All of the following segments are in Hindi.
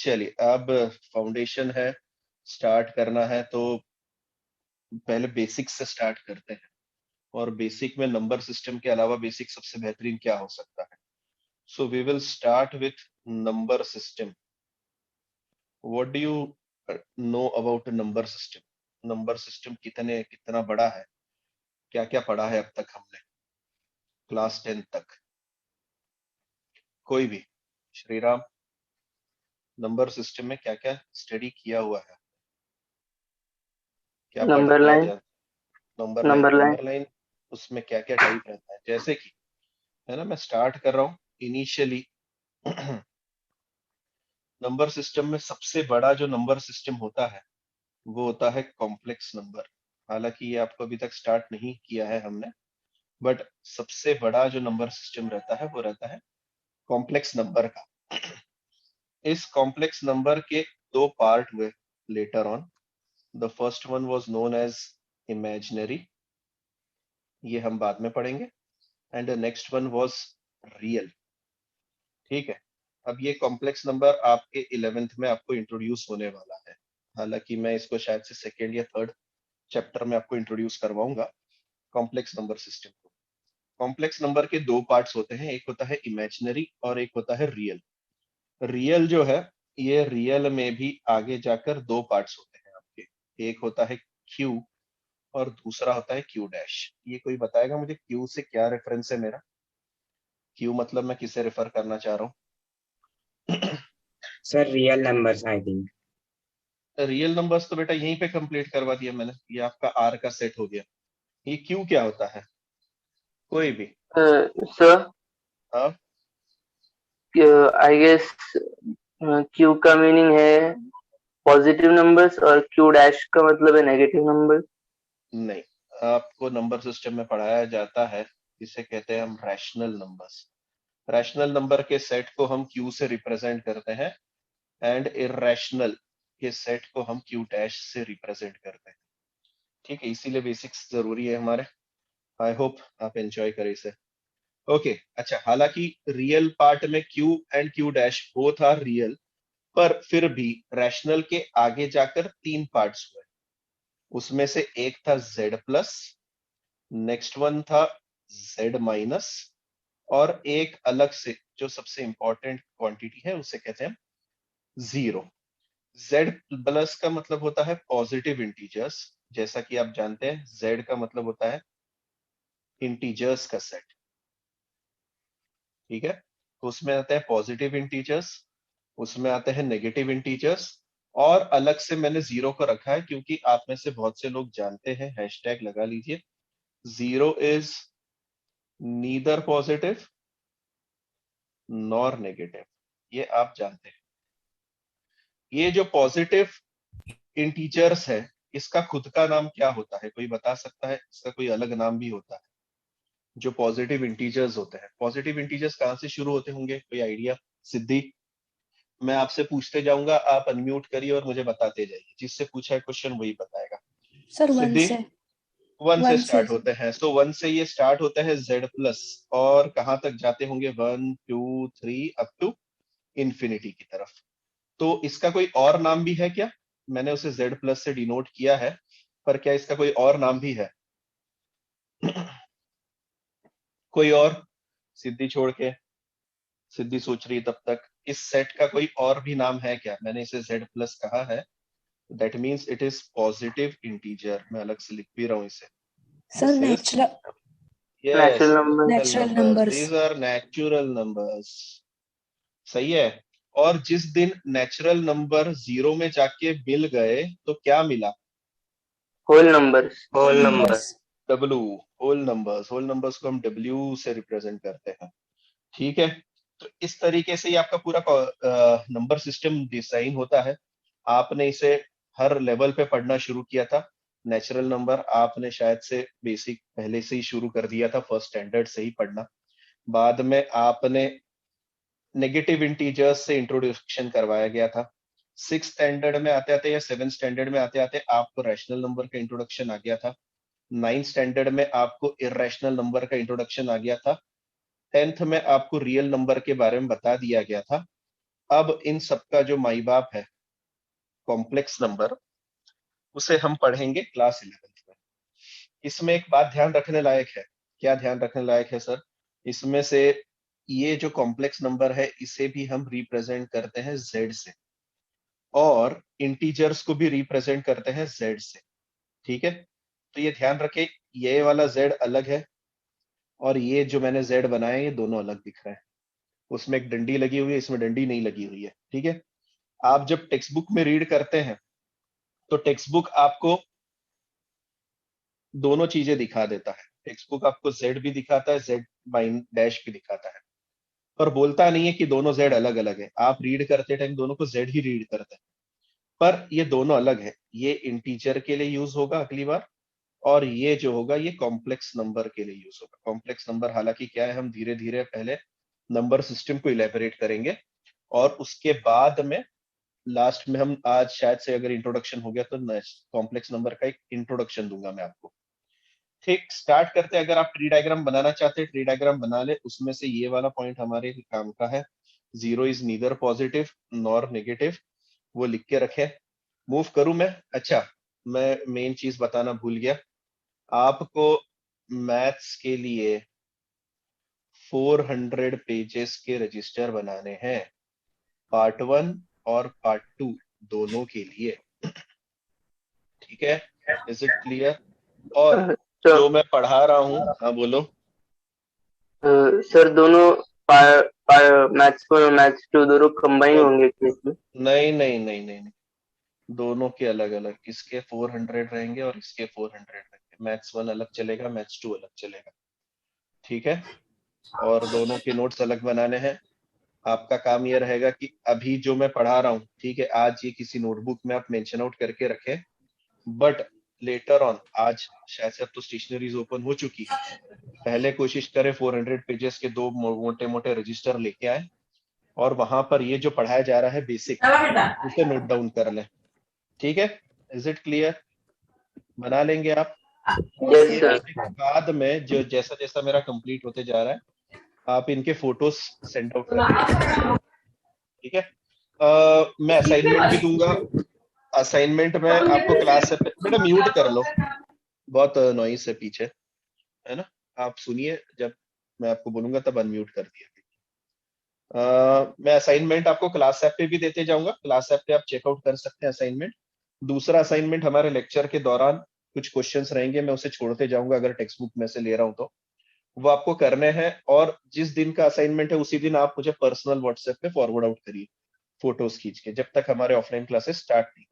चलिए, अब फाउंडेशन है, स्टार्ट करना है तो पहले बेसिक से स्टार्ट करते हैं। और बेसिक में नंबर सिस्टम के अलावा बेसिक सबसे बेहतरीन क्या हो सकता है? So we will start with number system. What do you know about number system? Number system कितना बड़ा है? क्या क्या पढ़ा है अब तक हमने क्लास 10 तक? कोई भी? श्रीराम, नंबर सिस्टम में क्या क्या स्टडी किया हुआ है? क्या पढ़ नंबर क्या लाइन। जान? Number line. Number line. Number line उसमें क्या क्या टाइप रहता है? जैसे कि, है ना, मैं स्टार्ट कर रहा हूँ इनिशियली। नंबर सिस्टम में सबसे बड़ा जो नंबर सिस्टम होता है वो होता है कॉम्प्लेक्स नंबर। हालांकि ये आपको अभी तक स्टार्ट नहीं किया है हमने, बट सबसे बड़ा जो नंबर सिस्टम रहता है वो रहता है कॉम्प्लेक्स नंबर का। इस कॉम्प्लेक्स नंबर के दो पार्ट हुए later on. The first one was known as imaginary, ये हम बाद में पढ़ेंगे, and the next one was real. ठीक है। अब ये कॉम्प्लेक्स नंबर आपके 11th में आपको इंट्रोड्यूस होने वाला है। हालांकि मैं इसको शायद से सेकेंड या थर्ड चैप्टर में आपको इंट्रोड्यूस करवाऊंगा कॉम्प्लेक्स नंबर सिस्टम को। कॉम्प्लेक्स नंबर के दो पार्ट्स होते हैं, एक होता है इमेजिनरी और एक होता है रियल। रियल जो है, ये रियल में भी आगे जाकर दो पार्ट्स होते हैं आपके। एक होता है क्यू और दूसरा होता है क्यू डैश। ये कोई बताएगा मुझे क्यू से क्या रेफरेंस है मेरा? क्यू मतलब मैं किसे रेफर करना चाह रहा हूँ? Sir real numbers I think. Real numbers तो बेटा यहीं पे कंप्लीट करवा दिया मैंने, ये आपका आर का सेट हो गया। ये क्यू क्या होता है? कोई भी? सर, हाँ, आई गेस क्यू का मीनिंग है पॉजिटिव नंबर्स और क्यू डैश का मतलब है नेगेटिव नंबर। नहीं, आपको नंबर सिस्टम में पढ़ाया जाता है, इसे कहते हैं हम रैशनल नंबर्स। रैशनल नंबर के सेट को हम क्यू से रिप्रेजेंट करते हैं, एंड इररेशनल के सेट को हम क्यू डैश से रिप्रेजेंट करते हैं। ठीक है, इसीलिए बेसिक्स जरूरी है हमारे। आई होप आप एंजॉय करें इसे। ओके, अच्छा, हालांकि रियल पार्ट में Q and Q dash both are real, पर फिर भी रैशनल के आगे जाकर तीन पार्ट्स हुए। उसमें से एक था जेड प्लस, नेक्स्ट वन था जेड माइनस, और एक अलग से जो सबसे इंपॉर्टेंट क्वांटिटी है उसे कहते हैं जीरो। जेड प्लस का मतलब होता है पॉजिटिव इंटीजर्स। जैसा कि आप जानते हैं, जेड का मतलब होता है इंटीजर्स का सेट। ठीक है, तो उसमें आते हैं पॉजिटिव इंटीजर्स, उसमें आते हैं नेगेटिव इंटीजर्स, और अलग से मैंने जीरो को रखा है क्योंकि आप में से बहुत से लोग जानते हैं, हैशटैग लगा लीजिए, zero is neither positive nor negative. ये आप जानते हैं। ये जो पॉजिटिव इंटीजर्स है, इसका खुद का नाम क्या होता है? कोई बता सकता है? इसका कोई अलग नाम भी होता है? जो पॉजिटिव इंटीजर्स होते हैं, पॉजिटिव इंटीजर्स कहाँ से शुरू होते होंगे? कोई आइडिया? सिद्धि, मैं आपसे पूछते जाऊंगा, आप अनम्यूट करिए और मुझे बताते जाइए, जिससे पूछा है क्वेश्चन वही बताएगा। सर वन सिद्धि, से। वन से वन से। स्टार्ट होते हैं, सो वन से ये स्टार्ट होता है जेड प्लस, और कहाँ तक जाते होंगे? 1 2 3 अप टू इंफिनिटी की तरफ। तो इसका कोई और नाम भी है क्या? मैंने उसे जेड प्लस से डिनोट किया है, पर क्या इसका कोई और नाम भी है? कोई और? सिद्धि छोड़ के, सिद्धि सोच रही है तब तक, इस सेट का कोई और भी नाम है क्या? मैंने इसे जेड प्लस कहा है, that means it is positive integer. मैं अलग से लिख भी रहा हूं इसे। Sir this is, natural yes, natural number. Natural natural numbers, numbers. These are natural numbers. सही है। और जिस दिन नेचुरल नंबर जीरो में जाके मिल गए तो क्या मिला? Whole numbers. Whole number. Numbers. W. Whole numbers. Whole numbers को हम डब्ल्यू से रिप्रेजेंट करते हैं। ठीक है, तो इस तरीके से ये आपका पूरा नंबर सिस्टम डिजाइन होता है। आपने इसे हर लेवल पे पढ़ना शुरू किया था। नेचुरल नंबर आपने शायद से बेसिक पहले से ही शुरू कर दिया था, फर्स्ट स्टैंडर्ड से ही पढ़ना। बाद में आपने नेगेटिव इंटीजर्स से इंट्रोडक्शन करवाया गया था। सिक्स स्टैंडर्ड में आते आते या सेवन स्टैंडर्ड में आते आते आपको रैशनल नंबर का इंट्रोडक्शन आ गया था। नाइन्थ स्टैंडर्ड में आपको इरेशनल नंबर का इंट्रोडक्शन आ गया था। 10th में आपको रियल नंबर के बारे में बता दिया गया था। अब इन सबका जो माई बाप है कॉम्प्लेक्स नंबर, उसे हम पढ़ेंगे क्लास 11th में। इसमें एक बात ध्यान रखने लायक है। क्या ध्यान रखने लायक है सर? इसमें से ये जो कॉम्प्लेक्स नंबर है इसे भी हम रिप्रेजेंट करते हैं z से, और इंटीजर्स को भी रिप्रेजेंट करते हैं z से। ठीक है, तो ये ध्यान रखे, ये वाला z अलग है और ये जो मैंने z बनाया ये दोनों अलग दिख रहे हैं। उसमें एक डंडी लगी हुई है, इसमें डंडी नहीं लगी हुई है। ठीक है, आप जब टेक्स्ट बुक में रीड करते हैं तो टेक्स्ट बुक आपको दोनों चीजें दिखा देता है। टेक्स्ट बुक आपको z भी दिखाता है, z बाइन डैश भी दिखाता है, पर बोलता नहीं है कि दोनों z अलग अलग है। आप रीड करते टाइम दोनों को z ही रीड करते हैं, पर ये दोनों अलग है। ये इंटीजर के लिए यूज होगा अगली बार, और ये जो होगा ये कॉम्प्लेक्स नंबर के लिए यूज होगा। कॉम्प्लेक्स नंबर हालांकि क्या है, हम धीरे धीरे पहले नंबर सिस्टम को इलेबोरेट करेंगे, और उसके बाद में लास्ट में हम आज शायद से अगर इंट्रोडक्शन हो गया तो कॉम्प्लेक्स नंबर का एक इंट्रोडक्शन दूंगा मैं आपको। ठीक, स्टार्ट करते हैं। अगर आप ट्री डायग्राम बनाना चाहते हैं, ट्री डायग्राम बना ले। उसमें से ये वाला पॉइंट हमारे काम का है, 0 is neither positive nor negative, वो लिख के रखे। मूव करूं मैं? अच्छा, मैं मेन चीज बताना भूल गया। आपको मैथ्स के लिए 400 पेजेस के रजिस्टर बनाने हैं, पार्ट 1 और पार्ट 2 दोनों के लिए। ठीक है, इज इट क्लियर? और तो जो मैं पढ़ा रहा हूँ, हाँ बोलो। सर दोनों मैथ्स 1 और मैथ्स 2 दोनों कंबाइन तो होंगे क्या इसमें? नहीं नहीं नहीं नहीं नहीं, दोनों के अलग अलग। इसके 400 रहेंगे और इसके 400 रहेंगे। मैथ्स 1 अलग चलेगा, मैथ्स 2 अलग चलेगा। ठीक है, और दोनों के नोट्स अलग बनाने हैं। आपका काम ये रहेगा कि अभी जो मैं पढ़ा रहा हूँ, ठीक है, आज ये किसी नोटबुक में आप मेंशन आउट करके रखें, बट लेटर ऑन, आज शायद से अब तो स्टेशनरीज ओपन हो चुकी है, पहले कोशिश करें 400 पेजेस के दो मोटे मोटे रजिस्टर लेके आए, और वहां पर ये जो पढ़ाया जा रहा है बेसिक, उसे नोट डाउन कर लें। ठीक है, इज इट क्लियर? बना लेंगे आप। और यस ये सर। उसके बाद में जो जैसा जैसा मेरा कंप्लीट होते जा रहा है, आप इनके फोटोज सेंड आउट करते जाइए। ठीक है, मैं असाइनमेंट भी दूंगा। असाइनमेंट में आपको क्लास से बेटा म्यूट कर लो, बहुत नॉइस है पीछे, है ना? आप सुनिए, जब मैं आपको बोलूंगा तब अनम्यूट कर दिया। मैं असाइनमेंट आपको क्लास ऐप पे भी देते जाऊंगा, क्लास ऐप पे आप चेकआउट कर सकते हैं असाइनमेंट। दूसरा असाइनमेंट हमारे लेक्चर के दौरान कुछ क्वेश्चंस रहेंगे, मैं उसे छोड़ते जाऊंगा अगर टेक्स्ट बुक में से ले रहा हूं तो, वो आपको करने हैं। और जिस दिन का असाइनमेंट है उसी दिन आप मुझे पर्सनल व्हाट्सएप पे फॉरवर्ड आउट करिए फोटोज खींच के, जब तक हमारे ऑफलाइन क्लासेस स्टार्ट नहीं हो।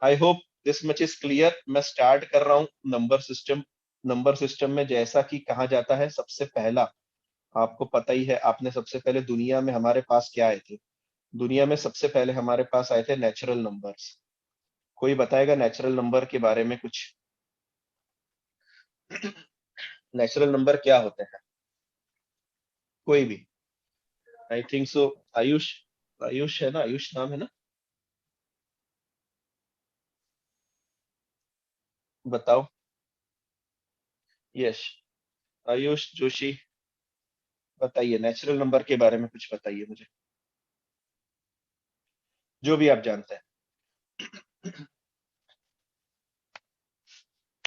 I hope this much is clear. मैं स्टार्ट कर रहा हूँ नंबर सिस्टम। नंबर सिस्टम में जैसा कि कहा जाता है, सबसे पहला आपको पता ही है, आपने सबसे पहले दुनिया में हमारे पास क्या आए थे? दुनिया में सबसे पहले हमारे पास आए थे नेचुरल नंबर्स। कोई बताएगा नेचुरल नंबर के बारे में कुछ? नेचुरल नंबर क्या होते हैं? कोई भी? I think so Ayush. Ayush है ना? आयुष नाम है ना? बताओ। यश, आयुष जोशी, बताइए नेचुरल नंबर के बारे में कुछ बताइए मुझे, जो भी आप जानते हैं।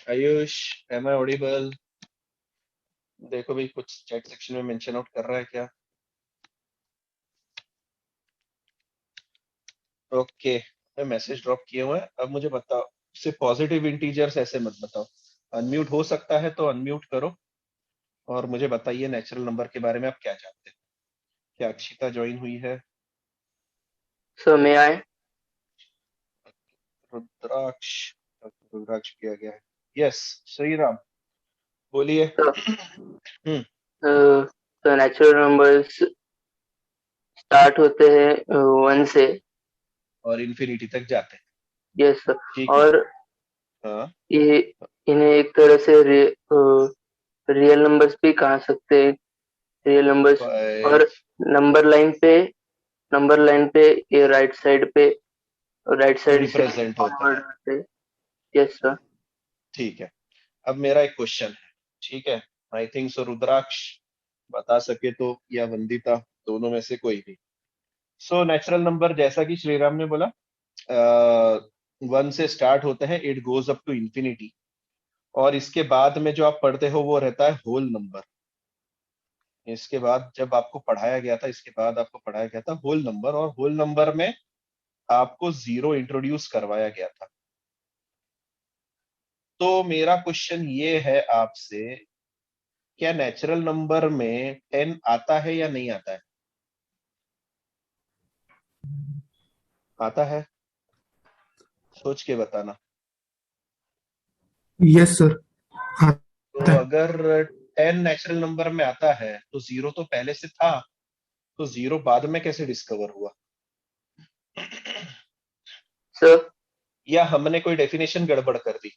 Ayush, am I audible? देखो भाई, कुछ चैट सेक्शन में मेंशन आउट कर रहा है क्या? ओके, मैं मैसेज ड्रॉप किए हुए हैं। अब मुझे बताओ, सिर्फ पॉजिटिव इंटीजर्स ऐसे मत बताओ। अनम्यूट हो सकता है तो अनम्यूट करो, और मुझे बताइए नेचुरल नंबर के बारे में आप क्या जानते हैं। क्या अक्षिता ज्वाइन हुई है? सर मैं आए। रुद्राक्ष, रुद्राक्ष किया गया है। यस, श्री राम, बोलिए। सर हम्म, तो नेचुरल नंबर्स स्टार्ट होते हैं 1 से। और इन्फिनिटी तक जाते हैं। Yes sir. ठीक है, और हाँ। ये इन्हें एक तरह से रियल नंबर्स भी कहा सकते हैं। Real numbers. 5। और नंबर लाइन पे नंबर लाइन पे ये राइट साइड से रिप्रेजेंट होते फॉरवर्ड हैं। होते हैं। Yes sir. ठीक है, अब मेरा एक क्वेश्चन है। ठीक है, आई थिंक सो रुद्राक्ष बता सके तो, या वंदिता, दोनों में से कोई भी। सो नेचुरल नंबर जैसा कि श्रीराम ने बोला, 1 से स्टार्ट होते हैं, it goes up to infinity, और इसके बाद में जो आप पढ़ते हो वो रहता है होल नंबर। इसके बाद जब आपको पढ़ाया गया था, इसके बाद आपको पढ़ाया गया था होल नंबर, और होल नंबर में आपको जीरो इंट्रोड्यूस करवाया गया था। तो मेरा क्वेश्चन ये है आपसे, क्या नेचुरल नंबर में 10 आता है या नहीं आता है? आता है? सोच के बताना। यस सर, तो आता है। अगर 10 नेचुरल नंबर में आता है तो जीरो तो पहले से था, तो जीरो बाद में कैसे डिस्कवर हुआ? सर या हमने कोई डेफिनेशन गड़बड़ कर दी?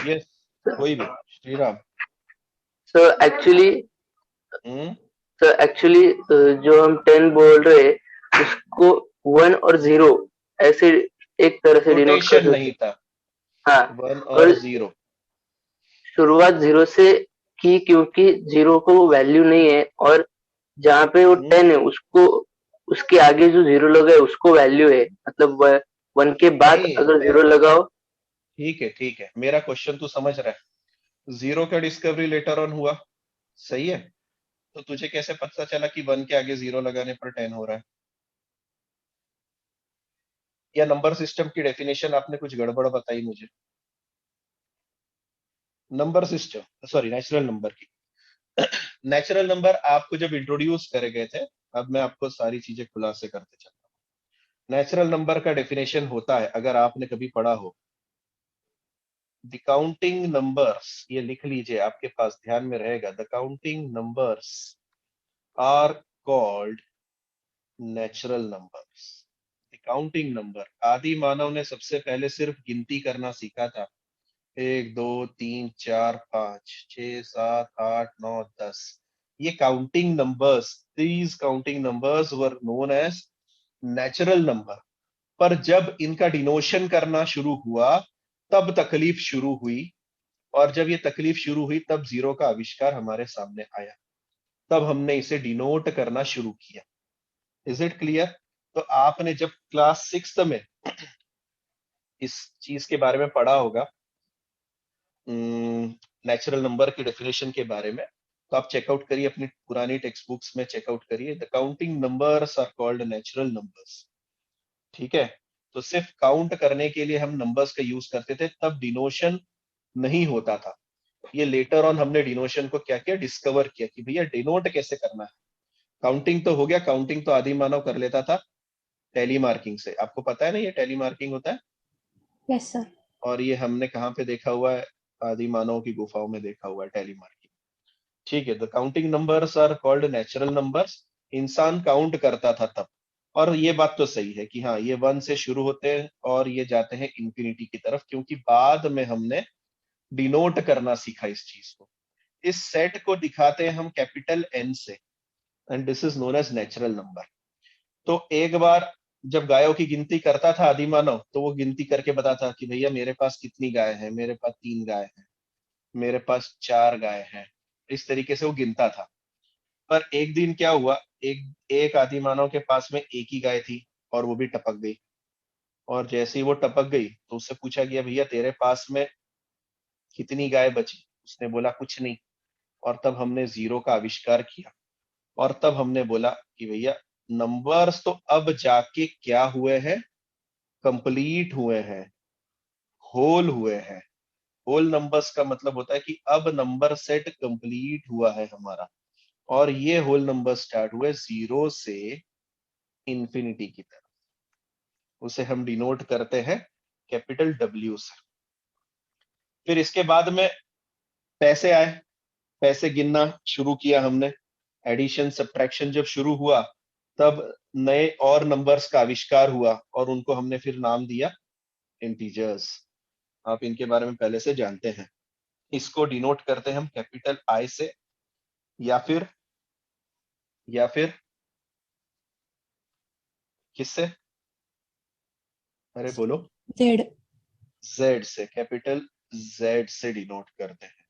ये कोई भी, श्रीराम। सर एक्चुअली हम्म। सर एक्चुअली जो हम 10 बोल रहे हैं, उसको 1 और 0 ऐसे एक तरह से डिनोट कर नोटेशन नहीं सकते था, हैं। हाँ, 1 और और 0। शुरुआत 0 से की, क्योंकि 0 को वैल्यू नहीं है, और जहाँ पे वो 10 है उसको, उसके आगे जो 0 लगा है उसको वैल्यू है, मतलब 1 के बाद नहीं, अगर 0 लगाओ। ठीक है ठीक है, मेरा क्वेश्चन तू समझ रहा है। जीरो का डिस्कवरी लेटर ऑन हुआ, सही है? तो तुझे कैसे पता चला कि 1 के आगे जीरो लगाने पर 10 हो रहा है? या नंबर सिस्टम की डेफिनेशन आपने कुछ गड़बड़ बताई मुझे? Number system, sorry, natural number की। नेचुरल नंबर आपको जब इंट्रोड्यूस करे गए थे, अब मैं आपको सारी चीजें खुलासे करते चलता हूँ। नेचुरल नंबर का डेफिनेशन होता है, अगर आपने कभी पढ़ा हो, द काउंटिंग नंबर्स, ये लिख लीजिए, आपके पास ध्यान में रहेगा, the counting numbers are called natural numbers. Counting number, आदि मानव ने सबसे पहले सिर्फ गिनती करना सीखा था, 1 2 3 4 5 6 7 8 9 10। ये counting numbers, these counting numbers were known as natural number. पर जब इनका डिनोशन करना शुरू हुआ, तब तकलीफ शुरू हुई, और जब ये तकलीफ शुरू हुई तब जीरो का आविष्कार हमारे सामने आया, तब हमने इसे डिनोट करना शुरू किया। Is it clear? तो आपने जब क्लास 6 में इस चीज के बारे में पढ़ा होगा, नेचुरल नंबर की डेफिनेशन के बारे में, तो आप चेकआउट करिए, अपनी पुरानी टेक्स्ट बुक्स में चेकआउट करिए, the counting numbers are called natural numbers. ठीक है? तो सिर्फ काउंट करने के लिए हम नंबर्स का यूज करते थे, तब डिनोशन नहीं होता था। ये लेटर ऑन हमने डिनोशन को क्या किया, डिस्कवर किया कि भैया डिनोट कैसे करना है। काउंटिंग तो हो गया, काउंटिंग तो आदि मानव कर लेता था टैली मार्किंग से, आपको पता है ना ये टैली मार्किंग होता है। Yes sir. और ये हमने कहाँ पे देखा हुआ है? आदि मानव की गुफाओं में देखा हुआ है टैली मार्किंग। ठीक है, the counting numbers are called natural numbers. इंसान काउंट करता था तब, और ये बात तो सही है कि हाँ, ये 1 से शुरू होते हैं और ये जाते हैं इंफिनिटी की तरफ, क्योंकि बाद में हमने डिनोट करना सीखा इस चीज को। इस सेट को दिखाते हैं हम कैपिटल एन से, and this is known as natural number. तो एक बार जब गायों की गिनती करता था आदि मानव, तो वो गिनती करके बताता कि भैया मेरे पास कितनी गाय है, मेरे पास 3 गाय है, मेरे पास 4 गाय है। इस तरीके से वो गिनता था। पर एक दिन क्या हुआ, एक एक आदि मानव के पास में एक ही गाय थी, और वो भी टपक गई। और जैसे ही वो टपक गई तो उससे पूछा गया, भैया तेरे पास में कितनी गाय बची? उसने बोला कुछ नहीं। और तब हमने जीरो का आविष्कार किया, और तब हमने बोला कि भैया नंबर्स तो अब जाके क्या हुए हैं, कंप्लीट हुए हैं, होल हुए हैं। होल नंबर्स का मतलब होता है कि अब नंबर सेट कंप्लीट हुआ है हमारा, और ये होल नंबर स्टार्ट हुए जीरो से इंफिनिटी की तरफ। उसे हम डिनोट करते हैं कैपिटल डब्ल्यू से। फिर इसके बाद में पैसे आए, पैसे गिनना शुरू किया हमने, एडिशन सब्ट्रैक्शन जब शुरू हुआ, तब नए और नंबर्स का आविष्कार हुआ, और उनको हमने फिर नाम दिया इंटीजर्स। आप इनके बारे में पहले से जानते हैं। इसको डिनोट करते हैं हम कैपिटल आई से, या फिर किससे? अरे बोलो। जेड। जेड से, कैपिटल जेड से डिनोट करते हैं।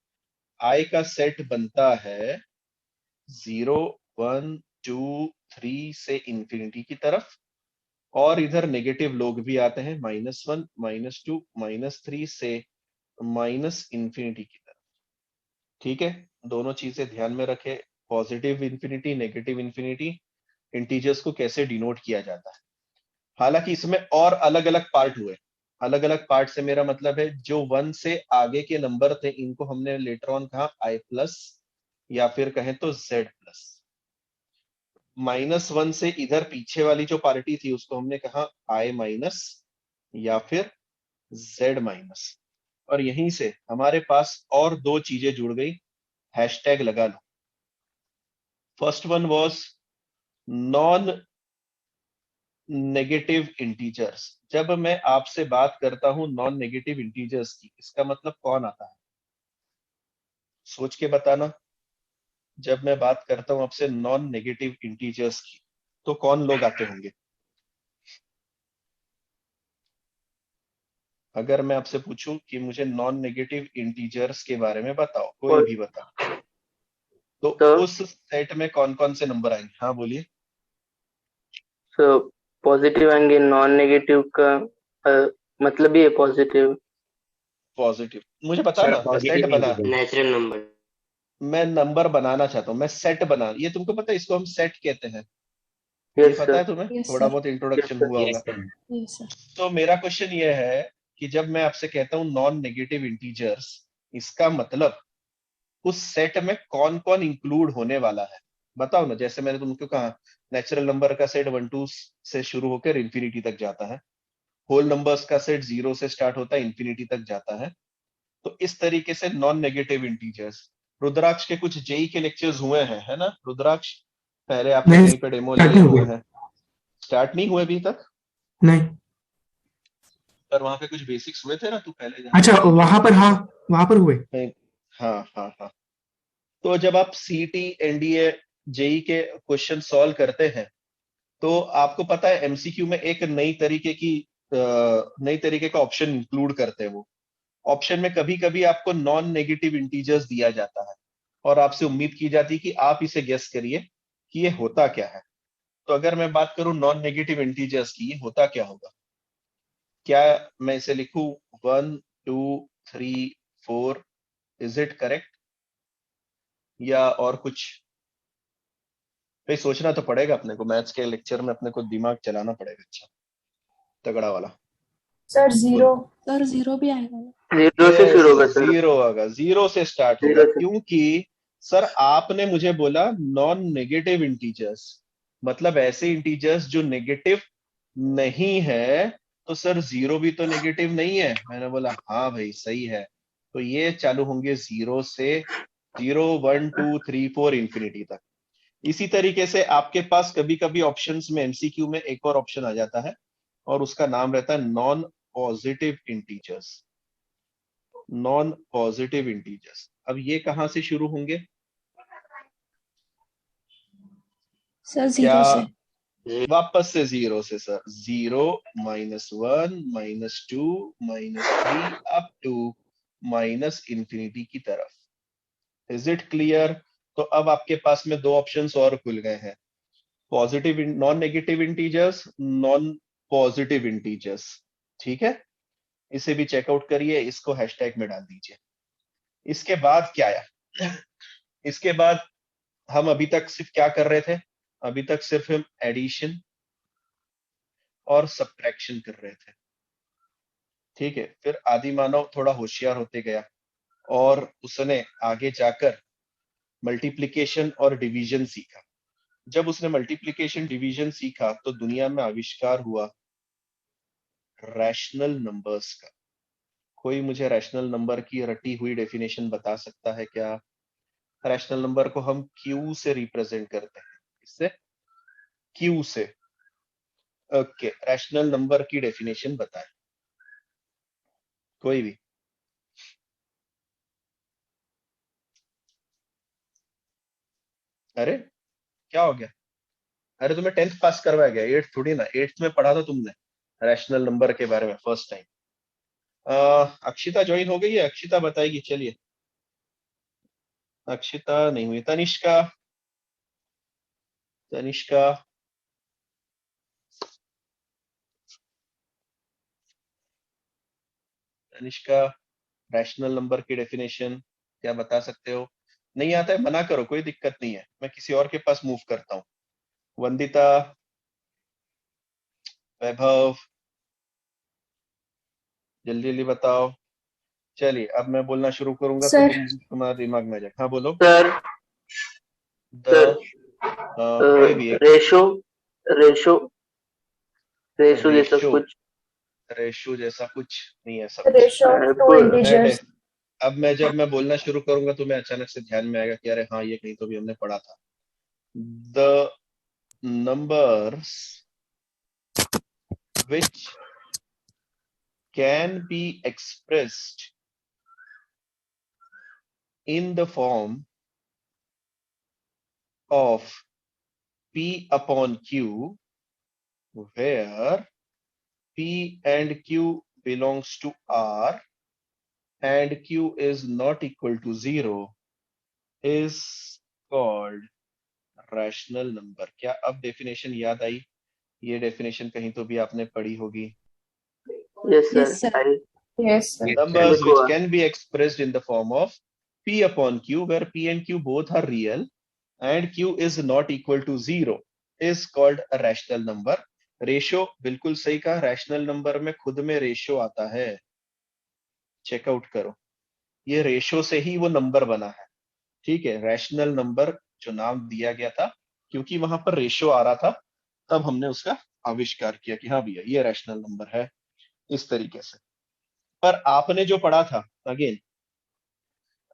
आई का सेट बनता है 0 1 2 3 से इंफिनिटी की तरफ, और इधर नेगेटिव लोग भी आते हैं, -1, -2, -3 से माइनस इंफिनिटी की तरफ। ठीक है, दोनों चीजें ध्यान में रखे, positive infinity, negative infinity, integers को कैसे डिनोट किया जाता है। हालांकि इसमें और अलग अलग पार्ट हुए। अलग अलग पार्ट से मेरा मतलब है जो 1 से आगे के नंबर थे इनको हमने लेटर ऑन कहा i+, या फिर कहें तो z+। -1 से इधर पीछे वाली जो पार्टी थी उसको हमने कहा i-, या फिर z-। और यहीं से हमारे पास और दो चीजें जुड़ गई, हैशटैग लगा लो। First one was non negative integers. जब मैं आपसे बात करता हूं नॉन नेगेटिव इंटीजर्स की, इसका मतलब कौन आता है, सोच के बताना। जब मैं बात करता हूं आपसे नॉन नेगेटिव इंटीजर्स की, तो कौन लोग आते होंगे। अगर मैं आपसे पूछूं कि मुझे नॉन नेगेटिव इंटीजर्स के बारे में बताओ, कोई भी बताओ, तो तो उस सेट में कौन कौन से नंबर आएंगे। हाँ बोलिए। पॉजिटिव आएंगे, नॉन नेगेटिव का मतलब ही है पॉजिटिव। पॉजिटिव मुझे सर बताना, मैं सेट पॉजिटिव बना, इंटीजर। Natural number. मैं नंबर बनाना चाहता हूँ, मैं सेट बना, ये तुमको पता है इसको हम सेट कहते हैं, ये यस पता सर। है तुम्हें, यस थोड़ा सर। बहुत यस इंट्रोडक्शन सर। हुआ होगा। Yes sir. Yes sir. तो मेरा क्वेश्चन ये है कि जब मैं आपसे कहता हूँ नॉन नेगेटिव इंटीजर्स, इसका मतलब उस सेट में कौन कौन इंक्लूड होने वाला है, बताओ ना। जैसे मैंने तुमको कहा नेचुरल नंबर का सेट 1 2 से शुरू होकर इंफिनिटी तक जाता है, होल नंबर्स का सेट 0 से स्टार्ट होता है, इंफिनिटी तक जाता है। तो इस तरीके से नॉन नेगेटिव इंटीजर्स, रुद्राक्ष के कुछ जेई के लेक्चर्स हुए हैं, है ना रुद्राक्ष, पहले आपने नहीं, कहीं पे डेमो स्टार्ट लिए नहीं हुए हुए। हैं। स्टार्ट नहीं हुए अभी तक, नहीं। पर वहां पे कुछ बेसिक्स हुए थे ना, तू पहले जहाँ अच्छा, जेई के वहां पर, लेक्चर हाँ, था। वहां पर हुए। हाँ हाँ हाँ। तो जब आप सीटी एनडीए जेई के क्वेश्चन सॉल्व करते हैं, तो आपको पता है एमसीक्यू में एक नई तरीके का ऑप्शन इंक्लूड करते हैं। वो ऑप्शन में कभी कभी आपको नॉन नेगेटिव इंटीजर्स दिया जाता है, और आपसे उम्मीद की जाती है कि आप इसे गेस करिए कि ये होता क्या है। तो अगर मैं बात करूं नॉन नेगेटिव इंटीजर्स की, ये होता क्या होगा। क्या मैं इसे लिखूं 1 2 3 4, इज इट करेक्ट, या और कुछ। भाई सोचना तो पड़ेगा अपने को, मैथ्स के लेक्चर में अपने को दिमाग चलाना पड़ेगा, अच्छा तगड़ा वाला। Sir zero. बोलो। सर जीरो भी आएगा। जीरो से यस, शुरू होगा सर। जीरो होगा, जीरो से स्टार्ट होगा, जीरो से। क्योंकि सर आपने मुझे बोला नॉन नेगेटिव इंटीजर्स, मतलब ऐसे इंटीजर्स जो नेगेटिव नहीं है। तो सर जीरो भी तो नेगेटिव नहीं है, मैंने बोला हाँ भाई सही है। तो ये चालू होंगे जीरो से, 0 1 2 3 4 इंफिनिटी तक। इसी तरीके से आपके पास कभी कभी ऑप्शंस में एमसीक्यू में एक और ऑप्शन आ जाता है, और उसका नाम रहता है non positive integers. Non positive integers, अब ये कहां से शुरू होंगे। सर क्या जीरो से। वापस से जीरो से sir, 0 -1 -2 -3 up to minus infinity की तरफ। Is it clear. तो अब आपके पास में दो ऑप्शंस और खुल गए हैं, positive non negative integers, non positive integers. ठीक है, इसे भी चेकआउट करिए, इसको हैशटैग में डाल दीजिए। इसके बाद क्या आया, इसके बाद हम अभी तक सिर्फ क्या कर रहे थे, अभी तक सिर्फ हम एडिशन और सब्ट्रैक्शन कर रहे थे। ठीक है, फिर आदि मानव थोड़ा होशियार होते गया, और उसने आगे जाकर मल्टीप्लिकेशन और डिवीजन सीखा। जब उसने मल्टीप्लिकेशन डिवीजन सीखा, तो दुनिया में आविष्कार हुआ रैशनल नंबर्स का। कोई मुझे रैशनल नंबर की रटी हुई डेफिनेशन बता सकता है क्या। रैशनल नंबर को हम क्यू से रिप्रेजेंट करते हैं, इससे, क्यू से। ओके, रैशनल नंबर की डेफिनेशन बताएं कोई भी। अरे क्या हो गया, अरे तुम्हें 10th पास करवाया गया, 8th थोड़ी ना, 8th में पढ़ा था तुमने रैशनल नंबर के बारे में फर्स्ट टाइम। अक्षिता ज्वाइन हो गई है, अक्षिता बताएगी, चलिए। अक्षिता नहीं हुई, तनिष्का, तनिष्का, तनिष्का, रैशनल नंबर की डेफिनेशन क्या बता सकते हो? नहीं आता है मना करो, कोई दिक्कत नहीं है, मैं किसी और के पास मूव करता हूँ। वंदिता, वैभव, जल्दी जल्दी बताओ। चलिए अब मैं बोलना शुरू करूंगा तो सर तुम्हारा दिमाग में आ जाएगा। हाँ बोलो। सर सर द कोई भी एक। रेशो रेशो रेशो जैसा रेशो, कुछ। रेशो जैसा कुछ नहीं है सब। Ratio of two integers. अब मैं जब मैं बोलना शुरू करूंगा तो मैं अचानक से ध्यान में आएगा कि अरे हाँ ये कहीं तो भी हमने पढ़ा था। The numbers which can be expressed in the form of P upon Q, where P and Q belongs to R and Q is not equal to 0, is called rational number। क्या अब डेफिनेशन याद आई? ये डेफिनेशन कहीं तो भी आपने पढ़ी होगी। Yes yes sir. Sir. Yes sir. Numbers which हुआ। can be expressed in the form of P upon Q, where P and Q both are real and Q is not equal to 0, is called a rational number। Ratio बिल्कुल सही कहा, रैशनल नंबर में खुद में रेशो आता है, चेकआउट करो। ये रेशो से ही वो नंबर बना है, ठीक है। रैशनल नंबर जो नाम दिया गया था क्योंकि वहां पर रेशो आ रहा था, तब हमने उसका आविष्कार किया कि हाँ भैया ये रैशनल नंबर है, इस तरीके से। पर आपने जो पढ़ा था, अगेन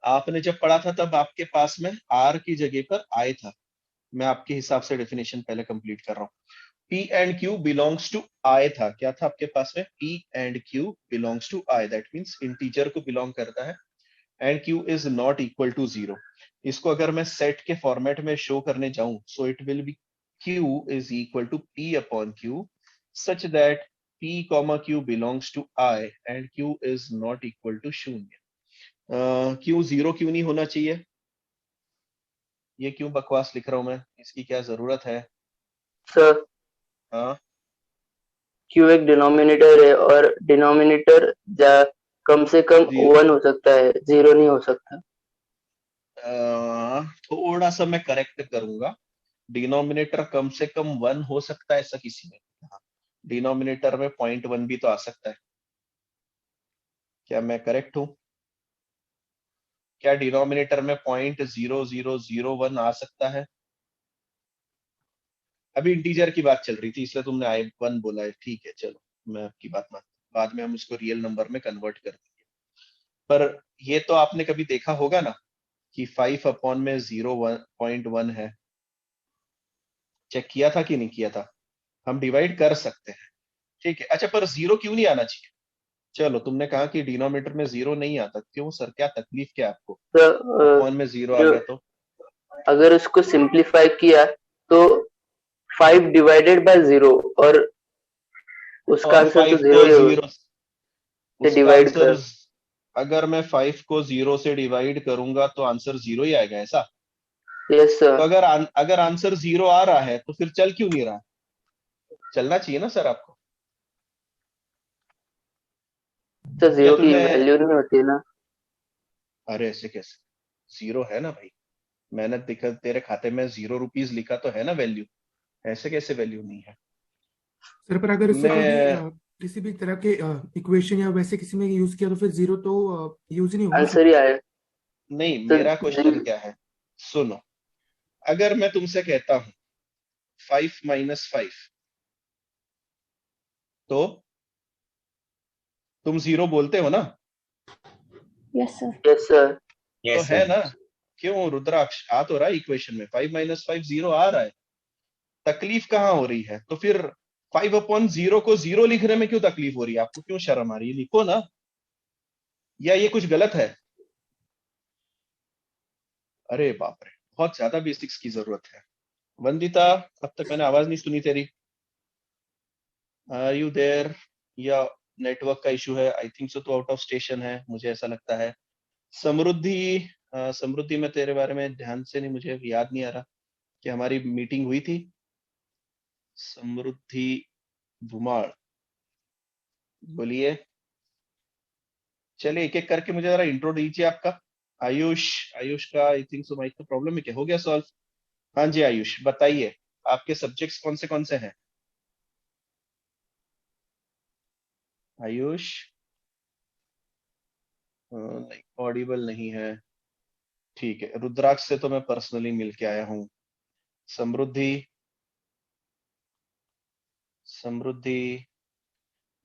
आपने जब पढ़ा था तब आपके पास में आर की जगह पर आई था। मैं आपके हिसाब से डेफिनेशन पहले कंप्लीट कर रहा हूँ। P and Q belongs to I था, क्या था आपके पास में? P and Q belongs to I, that means integer को बिलोंग करता है, and Q is not equal to 0। इसको अगर मैं सेट के फॉर्मेट में शो करने जाऊं, so it will be Q is equal to P upon Q such that P comma Q belongs to I and Q is not equal to शून्य। क्यों 0 क्यों नहीं होना चाहिए? ये क्यों बकवास लिख रहा हूं मैं? इसकी क्या जरूरत है? सर हाँ क्यू एक डिनोमिनेटर है और डिनोमिनेटर कम से कम जी, 1 हो सकता है, 0 नहीं हो सकता। थोड़ा सा मैं करेक्ट करूंगा। डिनोमिनेटर कम से कम 1 हो सकता है, ऐसा किसी ने कहा? डिनोमिनेटर में 0.1 भी तो आ सकता है। क्या मैं करेक्ट हूं? क्या डिनोमिनेटर में 0.0001 आ सकता है? अभी इंटीजर की बात चल रही थी इसलिए तुमने आई 1 बोला है, ठीक है चलो, मैं आपकी बात मान, बाद में हम उसको रियल नंबर में कन्वर्ट कर देंगे। पर ये तो आपने कभी देखा होगा ना कि 5 अपॉन में 0.1 है, चेक किया था कि नहीं किया था? हम डिवाइड कर सकते हैं, ठीक है। अच्छा पर 0 क्यों नहीं आना चाहिए? चलो तुमने कहा कि डिनोमिनेटर में 0 नहीं आता, क्यों सर, क्या तकलीफ क्या आपको? तो अपॉन में 0 आ गया तो? अगर उसको सिंप्लीफाई किया तो 5 डिवाइडेड बाय 0 और उसका और आंसर तो 5 0 को ही होगा 0 से उसका डिवाइड आंसर, कर। अगर मैं 5 को 0 से डिवाइड करूंगा तो आंसर 0 ही आएगा ऐसा? यस तो सर। अगर आंसर 0 आ रहा है तो फिर चल क्यों नहीं रहा? चलना चाहिए ना सर आपको। तो या 0 की तुम्हें, वैल्यू नहीं होती ना। अरे ऐसे कैसे? 0 है ना भाई, मैंने दिखा तेरे खाते में 0 रुपीज लिखा तो है ना वैल्यू, ऐसे कैसे वैल्यू नहीं है? सर पर अगर उससे कोई भी मैं, किसी भी तरह के इक्वेशन या वैसे किसी में यूज किया तो फिर जीरो तो यूज ही नहीं होगा ना सर। आंसर ही आया। नहीं तो मेरा क्वेश्चन क्या है, सुनो। अगर मैं तुमसे कहता हूं 5 - 5, तो तुम 0 बोलते हो ना? Yes sir. Yes sir. तो Yes, है sir. ना? क्यों रुद्राक्ष, आ तो रहा है इक्वेशन में, 5 - 5 0 आ रहा है, तकलीफ कहाँ हो रही है? तो फिर 5/0 को 0 लिखने में क्यों तकलीफ हो रही है आपको? क्यों शर्म आ रही है? लिखो ना, या ये कुछ गलत है? अरे बाप रे, बहुत ज्यादा बेसिक्स की जरूरत है। वंदिता, अब तक मैंने आवाज नहीं सुनी तेरी, आर यू देयर? या नेटवर्क का इशू है? आई थिंक सो, तो आउट ऑफ स्टेशन है मुझे ऐसा लगता है। समृद्धि, समृद्धि में तेरे बारे में ध्यान से नहीं, मुझे याद नहीं आ रहा कि हमारी मीटिंग हुई थी। समृद्धि धुमाड़, बोलिए। चलिए एक एक करके मुझे जरा इंट्रो दीजिए आपका। आयुष, आयुष का आई थिंक सो माइक का प्रॉब्लम है क्या, हो गया सॉल्व? हाँ जी आयुष बताइए, आपके सब्जेक्ट्स कौन से हैं? आयुष नहीं, ऑडिबल नहीं है। ठीक है, रुद्राक्ष से तो मैं पर्सनली मिल के आया हूँ। समृद्धि, समृद्धि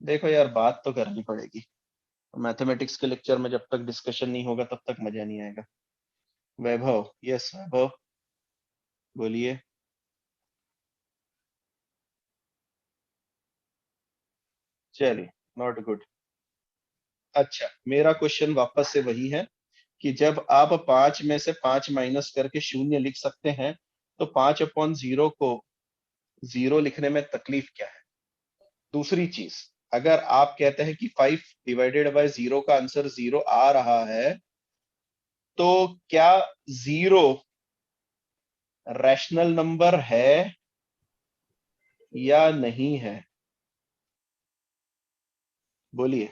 देखो यार, बात तो करनी पड़ेगी। मैथमेटिक्स के लेक्चर में जब तक डिस्कशन नहीं होगा तब तक मजा नहीं आएगा। वैभव, यस वैभव बोलिए। चलिए, नॉट गुड। अच्छा, मेरा क्वेश्चन वापस से वही है कि जब आप 5 में से 5 माइनस करके शून्य लिख सकते हैं, तो 5/0 को 0 लिखने में तकलीफ क्या है? दूसरी चीज, अगर आप कहते हैं कि 5/0 का आंसर 0 आ रहा है, तो क्या 0 रैशनल नंबर है या नहीं है? बोलिए,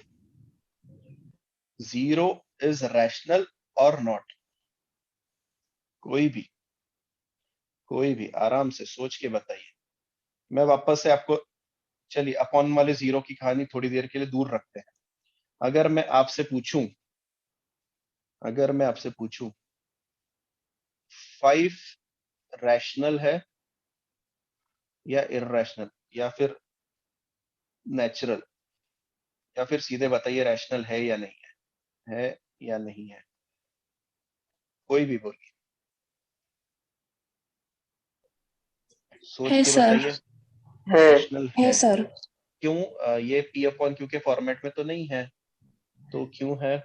0 इज रैशनल और नॉट? कोई भी आराम से सोच के बताइए। मैं वापस से आपको, चलिए अपॉन वाले 0 की कहानी थोड़ी देर के लिए दूर रखते हैं। अगर मैं आपसे पूछूं 5 रैशनल है या इररेशनल, या फिर नेचुरल, या फिर सीधे बताइए रैशनल है या नहीं है या नहीं है? कोई भी बोलिए, सोच है के सर, बताइए। है रैशनल है है। सर। क्यों? ये P/Q के फॉर्मेट में तो नहीं है, तो क्यों है?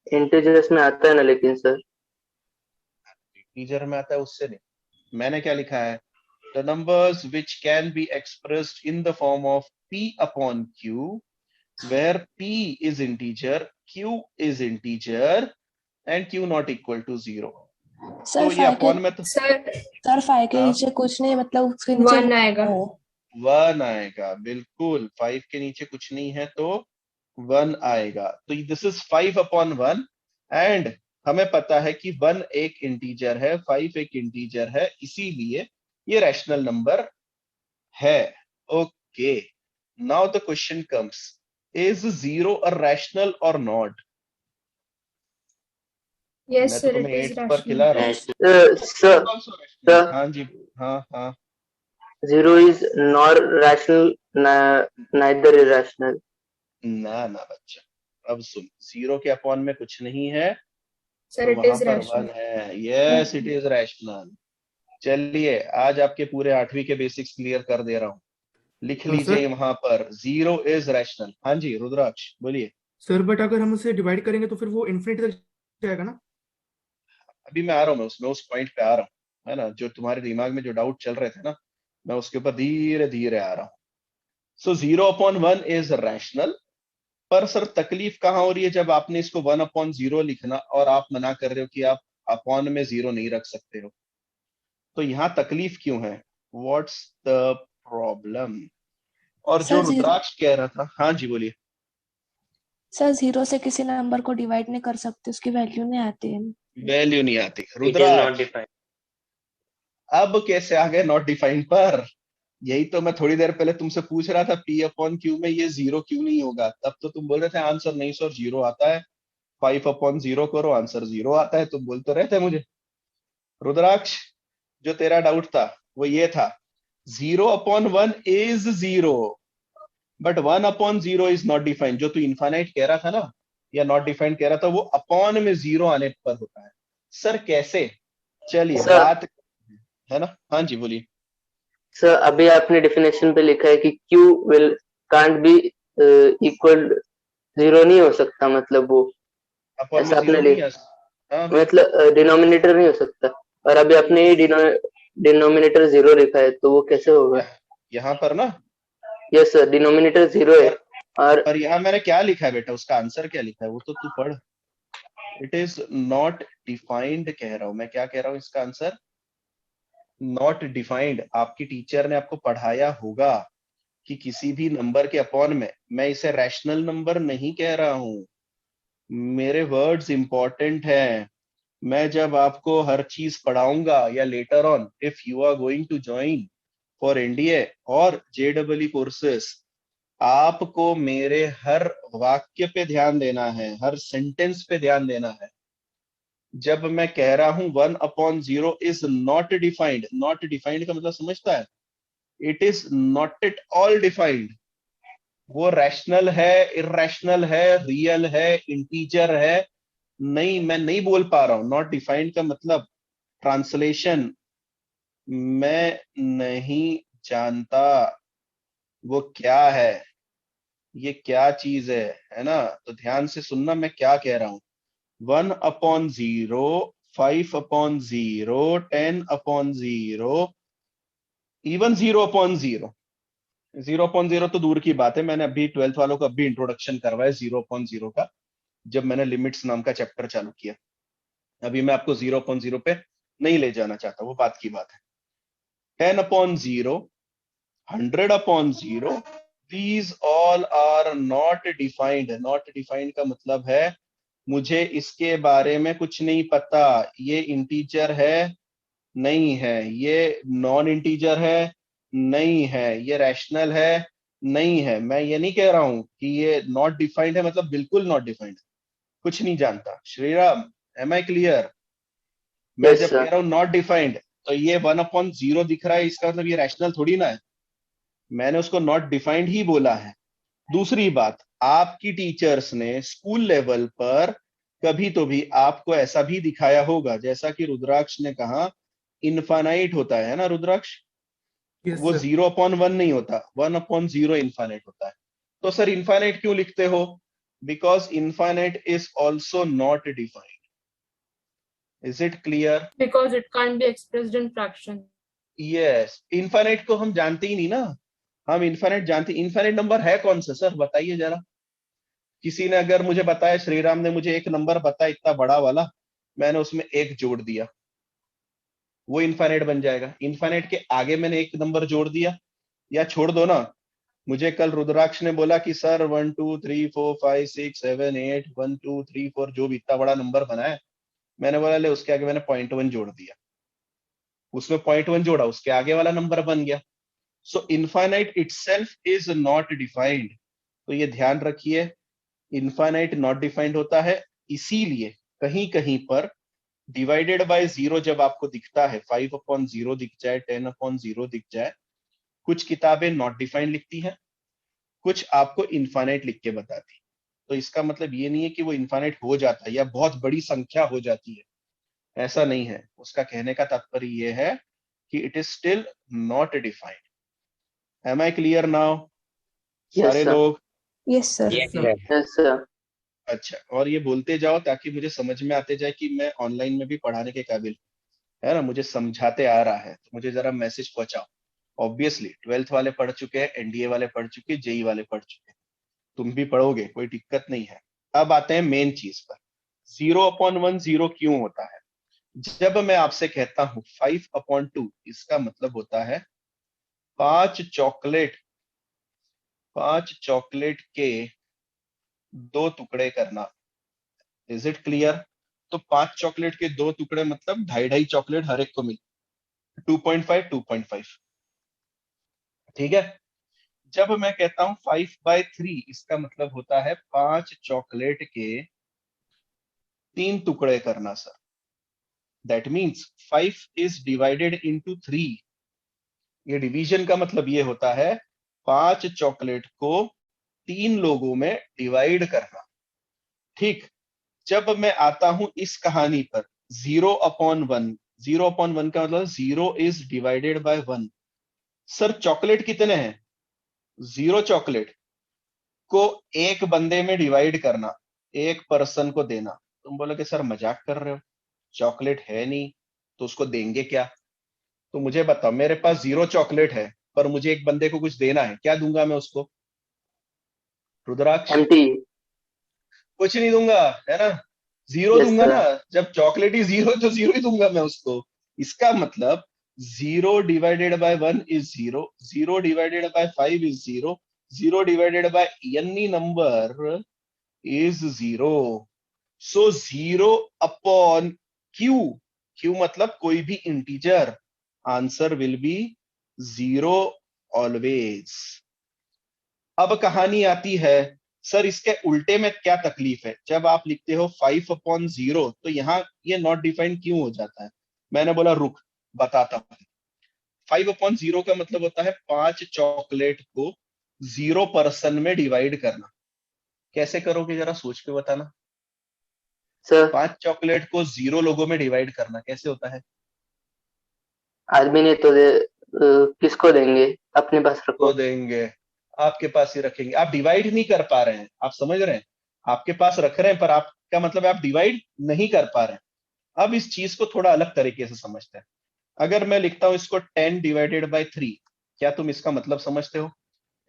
इंटीजर्स में आता है ना, लेकिन सर टीजर में आता है उससे नहीं। मैंने क्या लिखा है? The numbers which can be expressed in the form of P/Q where P is integer, Q is integer and Q not equal to 0। Sir तो ये फाइव के अपॉन में तो सर सर फाइव के हाँ, नीचे कुछ नहीं, मतलब उसके नीचे 1 आएगा। हो। 1 आएगा, बिल्कुल। 5 के नीचे कुछ नहीं है तो 1 आएगा। तो दिस इज 5/1 एंड हमें पता है कि 1 एक इंटीजर है, 5 एक इंटीजर है, इसीलिए ये रैशनल नंबर है। Okay, now the question comes, is 0 a rational और नॉट? Yes, मैं तो sir, it तुम्हें is 8 पर rational. खिला रहा हूँ। Sir Also rational। सर हाँ जी, हाँ हाँ। 0 is nor rational, neither irrational। ना ना बच्चा, अब सुन, 0 के अपॉन में कुछ नहीं है, Sir, तो it वहां is पर rational. 1 है। Yes, it is rational. चलिए, आज आपके पूरे 8वीं के बेसिक्स क्लियर कर दे रहा हूँ। लिख लीजिए सर वहां पर 0 इज रैशनल। हाँ जी रुद्राक्ष बोलिए। सर, बट अगर हम उसे डिवाइड करेंगे तो फिर वो इन्फिनिटी तक जाएगा ना? अभी मैं आ रहा हूँ, मैं उसमें उस पॉइंट पे आ रहा हूँ, है ना, जो तुम्हारे दिमाग में जो डाउट चल रहे थे ना, मैं उसके ऊपर धीरे धीरे आ रहा हूँ। सो 0/1 इज रैशनल। पर सर तकलीफ कहाँ हो रही है जब आपने इसको 1/0 लिखना और आप मना कर रहे हो कि आप अपॉन में 0 नहीं रख सकते हो? तो यहाँ तकलीफ क्यों है? What's the problem? और जो सर जीरो रुद्राक्ष कह रहा था, हाँ जी बोलिए। सर 0 से किसी नंबर को डिवाइड नहीं कर सकते, उसकी वैल्यू नहीं आती है। वैल्यू नहीं आती। It is not Rudraksh defined. अब कैसे आ गए नॉट डिफाइंड पर? यही तो मैं थोड़ी देर पहले तुमसे पूछ रहा था, P/Q में ये 0 क्यों नहीं होगा? तब तो तुम बोल रहे थे आंसर नहीं सर 0 आता है, 5/0 करो आंसर 0 आता है, तुम बोलते रहते मुझे। रुद्राक्ष, जो तेरा डाउट था वो ये था, 0/1 is 0 but 1/0 is not defined. जो तू इनफाइनाइट कह रहा था ना, या नॉट डिफाइंड कह रहा था, वो अपॉन में 0 आने पर होता है। सर कैसे? चलिए सर बात, है ना। हाँ जी बोलिए। सर अभी आपने डेफिनेशन पे लिखा है कि Q will can't be equal 0 नहीं हो सकता, मतलब वो अपॉन में ऐसा आपने 0 नहीं आ हाँ बिल्कुल। मतलब डिनोमिनेटर नहीं हो सकता। और अभी आपने डिनोमिनेटर 0 लिखा है, तो वो कैसे होगा? यहाँ पर ना, यस सर, डिनोमिनेटर 0 है। और पर यहाँ मैंने क्या लिखा है बेटा, उसका आंसर क्या लिखा है वो तो तू पढ़। इट इज नॉट डिफाइंड कह रहा हूं मैं, क्या कह रहा हूं इसका आंसर? Not defined. आपकी टीचर ने आपको पढ़ाया होगा कि किसी भी नंबर के अपॉन में मैं इसे रैशनल नंबर नहीं कह रहा हूं। मेरे वर्ड्स इंपॉर्टेंट हैं। मैं जब आपको हर चीज पढ़ाऊंगा या later on if you are going to join for NDA और जेडब्ल्यू कोर्सेस, आपको मेरे हर वाक्य पे ध्यान देना है, हर सेंटेंस पे ध्यान देना है। जब मैं कह रहा हूं 1/0 is not defined, not defined का मतलब समझता है, it is not at all defined. वो रैशनल है, इरैशनल है, रियल है, इंटीजर है, नहीं, मैं नहीं बोल पा रहा हूं। नॉट डिफाइंड का मतलब ट्रांसलेशन, मैं नहीं जानता वो क्या है, ये क्या चीज है ना। तो ध्यान से सुनना मैं क्या कह रहा हूं। 1/0, 5/0, 10/0, इवन 0/0। 0/0 तो दूर की बात है, मैंने अभी 12th वालों को अभी इंट्रोडक्शन करवाया 0/0 का, जब मैंने लिमिट्स नाम का चैप्टर चालू किया। अभी मैं आपको 0/0 पे नहीं ले जाना चाहता, वो बात की बात है। 10/0, 100/0, these all are not defined। Not defined का मतलब है मुझे इसके बारे में कुछ नहीं पता, ये इंटीजर है नहीं है, ये नॉन इंटीजर है नहीं है, ये रैशनल है नहीं है। मैं ये नहीं कह रहा हूं कि ये नॉट डिफाइंड है मतलब बिल्कुल नॉट डिफाइंड, कुछ नहीं जानता। Shriram, am I clear? मैं यस जब कह सर। रहा हूं नॉट डिफाइंड, तो ये 1/0 दिख रहा है, इसका मतलब ये रैशनल थोड़ी ना है, मैंने उसको नॉट डिफाइंड ही बोला है। दूसरी बात, आपकी टीचर्स ने स्कूल लेवल पर कभी तो भी आपको ऐसा भी दिखाया होगा, जैसा कि रुद्राक्ष ने कहा इनफाइनाइट होता है ना रुद्राक्ष, यस वो सर। 0/1 नहीं होता, 1/0 इनफाइनाइट होता है। तो सर इनफाइनाइट क्यों लिखते हो? Because infinite is also not defined. Is it clear? Because it can't be expressed in fraction. Yes, infinite को हम जानते ही नहीं ना। हम इनफाइनाइट जानते, इनफाइनाइट नंबर है कौन सा सर, बताइए जरा। किसी ने अगर मुझे बताया, श्रीराम ने मुझे एक नंबर बताया इतना बड़ा वाला, मैंने उसमें एक जोड़ दिया, वो इनफाइनाइट बन जाएगा। इनफाइनाइट के आगे मैंने एक नंबर जोड़ दिया, या छोड़ दो ना। मुझे कल रुद्राक्ष ने बोला कि सर 1 2 3 4 5 6 7 8 1 2 3 4 जो भी इतना बड़ा नंबर बना है, मैंने बोला ले उसके आगे मैंने 0.1 जोड़ दिया, उसमें 0.1 जोड़ा, उसके आगे वाला नंबर बन गया। So infinite itself is not defined. तो ये ध्यान रखिए, इनफाइनाइट नॉट डिफाइंड होता है। इसीलिए कहीं कहीं पर डिवाइडेड बाय 0 जब आपको दिखता है, 5/0 दिख जाए, 10/0 दिख जाए, कुछ किताबें नॉट डिफाइंड लिखती हैं, कुछ आपको इनफाइनाइट लिख के बताती। तो इसका मतलब ये नहीं है कि वो इनफाइनाइट हो जाता है या बहुत बड़ी संख्या हो जाती है, ऐसा नहीं है। उसका कहने का तात्पर्य ये है कि it is still not defined. Am I clear now yes सारे सर। लोग? Yes sir. Yes, sir. sir. Yes sir. अच्छा, और ये बोलते जाओ ताकि मुझे समझ में आते जाए कि मैं ऑनलाइन में भी पढ़ाने के काबिल है ना, मुझे समझाते आ रहा है, तो मुझे जरा मैसेज पहुंचाओ। ऑब्वियसली 12th वाले पढ़ चुके हैं, एनडीए वाले पढ़ चुके हैं, जेई वाले पढ़ चुके हैं, तुम भी पढ़ोगे, कोई दिक्कत नहीं है। अब आते हैं मेन चीज पर, 0/10 क्यों होता है? जब मैं आपसे कहता हूं 5/2, इसका मतलब होता है 5 चॉकलेट, 5 चॉकलेट के 2 टुकड़े करना। Is it clear? तो 5 चॉकलेट के 2 टुकड़े मतलब 2.5 चॉकलेट हर एक को मिल, 2.5 2.5, ठीक है। जब मैं कहता हूं 5/3, इसका मतलब होता है 5 चॉकलेट के 3 टुकड़े करना sir. That means 5 is divided into 3। ये डिवीजन का मतलब ये होता है 5 चॉकलेट को 3 लोगों में डिवाइड करना, ठीक। जब मैं आता हूं इस कहानी पर 0/1, 0/1 का मतलब 0 is divided by 1। Sir chocolate कितने हैं? 0 चॉकलेट को एक बंदे में डिवाइड करना, एक पर्सन को देना। तुम बोलोगे सर मजाक कर रहे हो, चॉकलेट है नहीं तो उसको देंगे क्या? तो मुझे बताओ, मेरे पास 0 चॉकलेट है पर मुझे एक बंदे को कुछ देना है, क्या दूंगा मैं उसको? रुद्राक्ष? एम्प्टी। कुछ नहीं दूंगा, है ना, 0 यस दूंगा सर। ना। जब चॉकलेट ही 0 तो 0 ही दूंगा मैं उसको। इसका मतलब 0 divided by 1 is 0, 0 divided by 5 is 0, 0 divided by any number is 0. So 0 upon q, q मतलब कोई भी integer, answer will be 0 always. अब कहानी आती है, सर इसके उल्टे में क्या तकलीफ है? जब आप लिखते हो 5 अपॉन 0 तो यहाँ ये नॉट डिफाइंड क्यों हो जाता है? मैंने बोला रुक बताता हूँ. 5 अपॉन 0 का मतलब होता है 5 चॉकलेट को 0 पर्सन में डिवाइड करना. कैसे करोगे जरा सोच के बताना. सर 5 चॉकलेट को 0 लोगों में डिवाइड करना कैसे होता है? आदमी ने तो किसको देंगे, अपने पास रखो. तो देंगे, आपके पास ही रखेंगे. आप डिवाइड नहीं कर पा रहे हैं, आप समझ रहे हैं? आपके पास रख रहे हैं पर आपका मतलब आप डिवाइड नहीं कर पा रहे हैं. अब इस चीज को थोड़ा अलग तरीके से समझते हैं. अगर मैं लिखता हूं इसको 10 डिवाइडेड बाई 3, क्या तुम इसका मतलब समझते हो?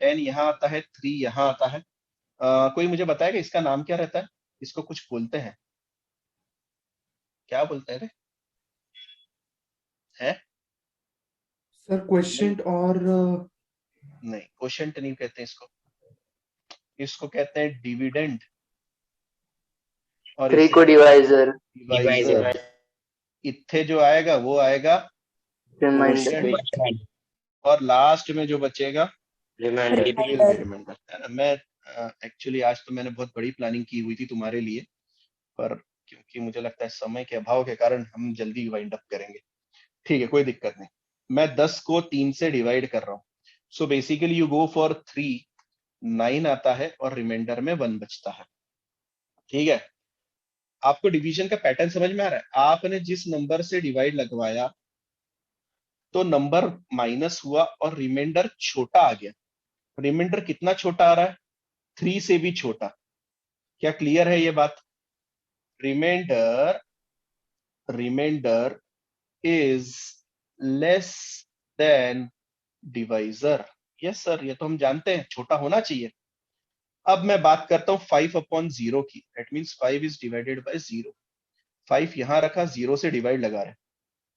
10 यहाँ आता है, 3 यहाँ आता है. कोई मुझे बताएगा इसका नाम क्या रहता है? इसको कुछ बोलते हैं, क्या बोलते हैं रे? है सर क्वेश्चन और नहीं, क्वोशंट नहीं कहते इसको, इसको कहते हैं डिविडेंड. और 3 को डिवाइजर, डिवाइजर. इत्थे जो आएगा वो आएगा रिमाइंडर. क्वोशंट, और लास्ट में जो बचेगा रिमाइंडर. रिमाइंडर है ना. मैं एक्चुअली आज तो मैंने बहुत बड़ी प्लानिंग की हुई थी तुम्हारे लिए, पर क्योंकि मुझे लगता है समय के अभाव के कारण हम जल्दी वाइंड अप करेंगे. ठीक है, कोई दिक्कत नहीं. मैं 10 को 3 से डिवाइड कर रहा हूँ. So basically you go for 3, 9 आता है और रिमाइंडर में 1 बचता है. ठीक है, आपको डिवीजन का पैटर्न समझ में आ रहा है? आपने जिस नंबर से डिवाइड लगवाया तो नंबर माइनस हुआ और रिमाइंडर छोटा आ गया. रिमाइंडर कितना छोटा आ रहा है? 3 से भी छोटा. क्या क्लियर है ये बात? Remainder is less than divisor. Yes sir, ये तो हम जानते हैं, छोटा होना चाहिए. अब मैं बात करता हूं 5 अपॉन 0 की. That means 5 is divided by 0. 5 यहां रखा, 0 से डिवाइड लगा रहे.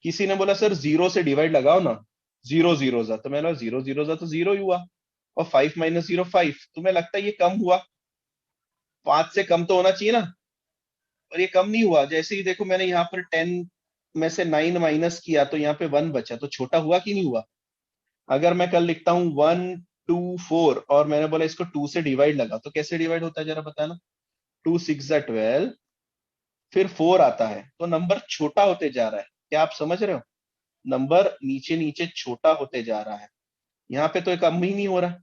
किसी ने बोला सर 0 से डिवाइड लगाओ ना, 0 0 जा. तो मैंने बोला 0 0 जा तो 0 ही हुआ, और 5 माइनस 0 5. तुम्हें लगता है ये कम हुआ? 5 से कम तो होना चाहिए ना, और ये कम नहीं हुआ. जैसे ही देखो मैंने यहाँ पर 10 में से 9 माइनस किया तो यहाँ पे 1 बचा, तो छोटा हुआ कि नहीं हुआ? अगर मैं कल लिखता हूँ 1 2 4 और मैंने बोला इसको 2 से डिवाइड लगा, तो कैसे डिवाइड होता है जरा बताना. 2 6 12, फिर 4 आता है, तो नंबर छोटा होते जा रहा है. क्या आप समझ रहे हो? नंबर नीचे नीचे छोटा होते जा रहा है. यहाँ पे तो एक कम ही नहीं हो रहा.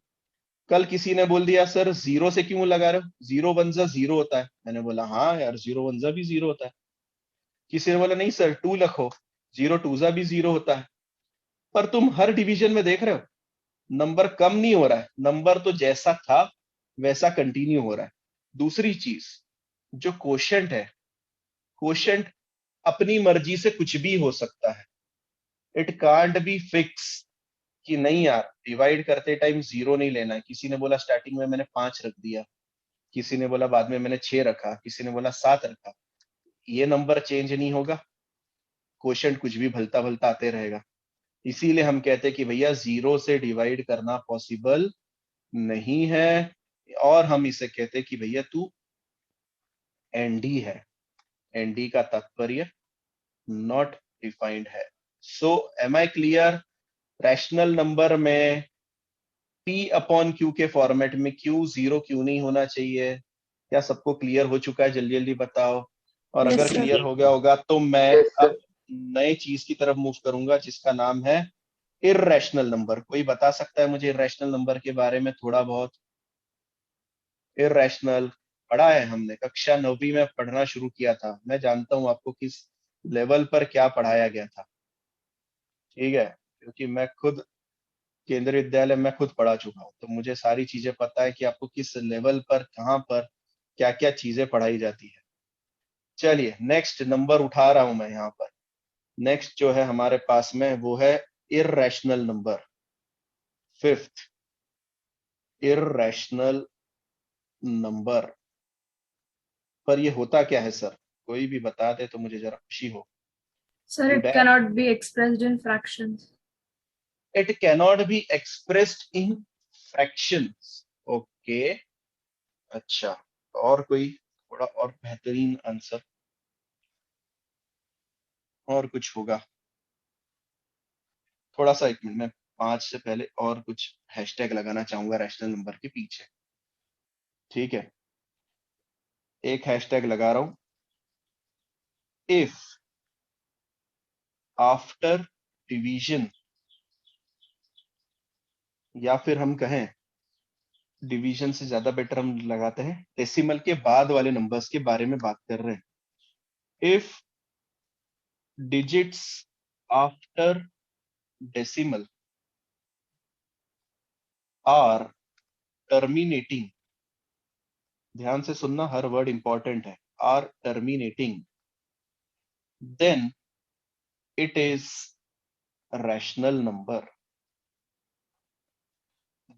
कल किसी ने बोल दिया सर 0 से क्यों लगा रहे हो, 0 1 जा 0 होता है. मैंने बोला हाँ यार 0 1 जा भी 0 होता है. किसी ने बोला नहीं सर 2 लिखो, 0 2 जा भी 0 होता है. पर तुम हर डिवीजन में देख रहे हो नंबर कम नहीं हो रहा है, नंबर तो जैसा था वैसा कंटिन्यू हो रहा है. दूसरी चीज, जो क्वोशंट है, क्वोशंट अपनी मर्जी से कुछ भी हो सकता है. इट कांट बी फिक्स कि नहीं यार डिवाइड करते टाइम 0 नहीं लेना है. किसी ने बोला स्टार्टिंग में मैंने 5 रख दिया, किसी ने बोला बाद में मैंने 6 रखा, किसी ने बोला 7 रखा. ये नंबर चेंज नहीं होगा, क्वोशंट कुछ भी भलता भलता आते रहेगा. इसीलिए हम कहते हैं कि भैया 0 से डिवाइड करना पॉसिबल नहीं है, और हम इसे कहते हैं कि भैया तू एनडी है. एनडी का तात्पर्य नॉट डिफाइंड है. So am I clear? Rational number में p अपॉन q के फॉर्मेट में q 0 क्यों नहीं होना चाहिए? क्या सबको क्लियर हो चुका है? जल्दी जल्दी बताओ. और Yes, अगर sir. क्लियर हो गया होगा तो मैं Yes, sir. अब नए चीज की तरफ मूव करूंगा जिसका नाम है इर्रेशनल नंबर. कोई बता सकता है मुझे इर्रेशनल नंबर के बारे में थोड़ा बहुत? इर्रेशनल पढ़ा है हमने, कक्षा 9वीं में पढ़ना शुरू किया था. मैं जानता हूं आपको किस लेवल पर क्या पढ़ाया गया था. ठीक है, क्योंकि मैं खुद केंद्रीय विद्यालय में खुद पढ़ा चुका हूँ, तो मुझे सारी चीजें पता है कि आपको किस लेवल पर कहाँ पर क्या क्या चीजें पढ़ाई जाती है. चलिए नेक्स्ट नंबर उठा रहा हूं मैं यहाँ पर. नेक्स्ट जो है हमारे पास में वो है irrational number. Fifth, irrational number. पर ये होता क्या है सर? कोई भी बता दे तो मुझे जरा खुशी हो. Sir, You it dare? cannot be expressed in fractions. It cannot be expressed in fractions. Okay, अच्छा, और कोई थोड़ा और बेहतरीन आंसर, और कुछ होगा? थोड़ा सा, एक मिनट में 5 से पहले और कुछ हैशटैग लगाना चाहूंगा रैशनल नंबर के पीछे, ठीक है? एक हैशटैग लगा रहा हूं, इफ आफ्टर डिवीजन, या फिर हम कहें डिवीजन से ज्यादा बेटर हम लगाते हैं, डेसिमल के बाद वाले नंबर्स के बारे में बात कर रहे हैं। If digits after decimal are terminating, ध्यान से सुनना, हर वर्ड इंपॉर्टेंट है, are terminating, then it is rational number.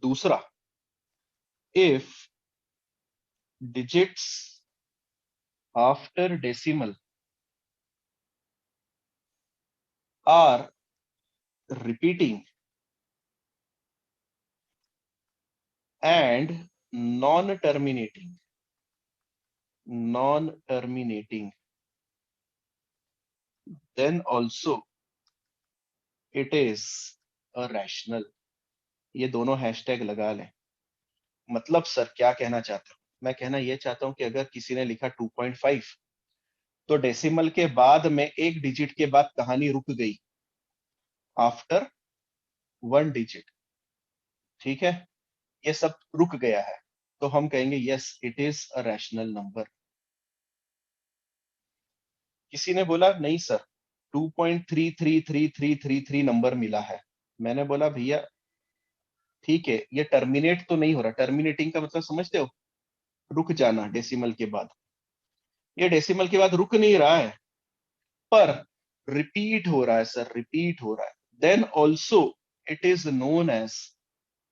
दूसरा, if digits after decimal are repeating and non-terminating, then also it is a rational। ये दोनों हैशटैग लगा लें। मतलब सर क्या कहना चाहते हो? मैं कहना ये चाहता हूं कि अगर किसी ने लिखा 2.5 तो डेसिमल के बाद में एक डिजिट के बाद कहानी रुक गई, आफ्टर 1 डिजिट, ठीक है? ये सब रुक गया है, तो हम कहेंगे yes it is a rational number. किसी ने बोला नहीं सर 2.333333 नंबर मिला है, मैंने बोला भैया ठीक है, ये टर्मिनेट तो नहीं हो रहा। टर्मिनेटिंग का मतलब समझते हो? रुक जाना डेसिमल के बाद। ये डेसिमल के बाद रुक नहीं रहा है, पर रिपीट हो रहा है सर, रिपीट हो रहा है। Then also it is known as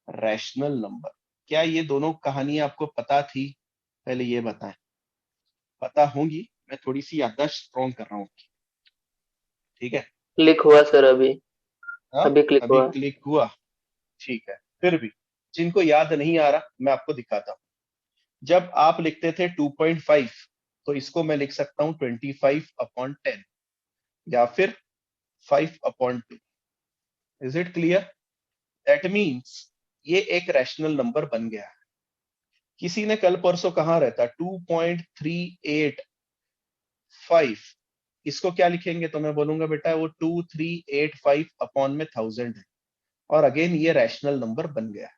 rational number. क्या ये दोनों कहानियां आपको पता थी? पहले ये बताएं। पता होंगी, मैं थोड़ी सी याददाश्त स्ट्रॉन्ग कर रहा हूँ, ठीक है? क्लिक हुआ सर अभी, हाँ, अभी क्लिक अभी हुआ। क्लिक हुआ, ठीक है। फिर भी जिनको याद नहीं आ रहा, मैं आपको दिखाता हूं। जब आप लिखते थे 2.5 तो इसको मैं लिख सकता हूं 25/10 या फिर 5/2। Is it clear? That means ये एक रैशनल नंबर बन गया है। किसी ने कल परसों कहां रहता 2.385, इसको क्या लिखेंगे? तो मैं बोलूंगा बेटा वो 2385 अपॉन में 1000 है, और अगेन ये रैशनल नंबर बन गया है।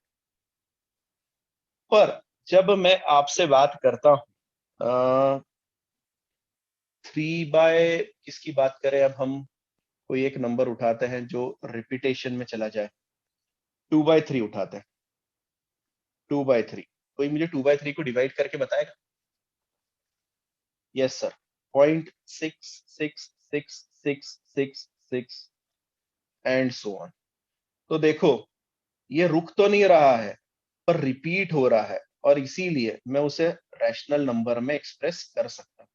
पर जब मैं आपसे बात करता हूं 3 बाय किसकी बात करें, अब हम कोई एक नंबर उठाते हैं जो रिपीटेशन में चला जाए, 2/3 उठाते हैं। 2/3, कोई मुझे 2/3 को डिवाइड करके बताएगा? Yes sir, 0.66666 and so on. तो देखो ये रुक तो नहीं रहा है, पर रिपीट हो रहा है, और इसीलिए मैं उसे रैशनल नंबर में एक्सप्रेस कर सकता हूं।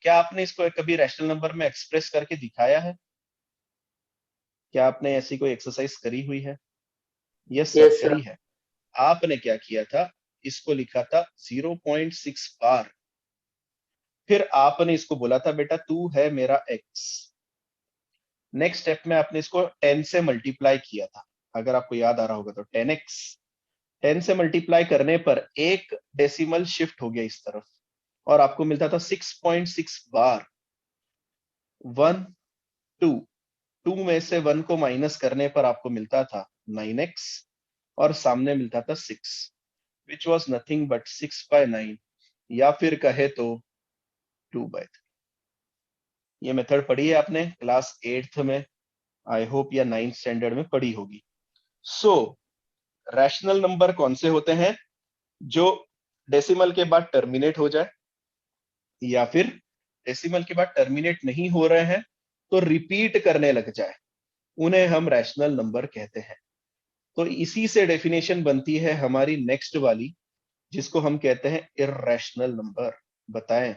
क्या आपने इसको कभी रैशनल नंबर में एक्सप्रेस करके दिखाया है? क्या आपने ऐसी कोई एक्सरसाइज करी हुई है? Yes sir, yes sir. करी है। आपने क्या किया था, इसको लिखा था 0.6 बार, फिर आपने इसको बोला था बेटा तू है मेरा एक्स। नेक्स्ट स्टेप में आपने इसको 10 से मल्टीप्लाई किया था, अगर आपको याद आ रहा होगा तो 10x। 10 से मल्टीप्लाई करने पर एक डेसिमल शिफ्ट हो गया इस तरफ, और आपको मिलता था 6.6 बार। 1 2 2 में से 1 को माइनस करने पर आपको मिलता था 9x, और सामने मिलता था 6, विच वॉज नथिंग बट 6/9, या फिर कहे तो 2/3। ये मेथड पढ़ी है आपने क्लास 8th में, आई होप, या 9th स्टैंडर्ड में पढ़ी होगी। सो रैशनल नंबर कौन से होते हैं? जो डेसिमल के बाद टर्मिनेट हो जाए, या फिर डेसिमल के बाद टर्मिनेट नहीं हो रहे हैं तो रिपीट करने लग जाए, उन्हें हम रैशनल नंबर कहते हैं। तो इसी से डेफिनेशन बनती है हमारी नेक्स्ट वाली, जिसको हम कहते हैं इररेशनल नंबर। बताएं,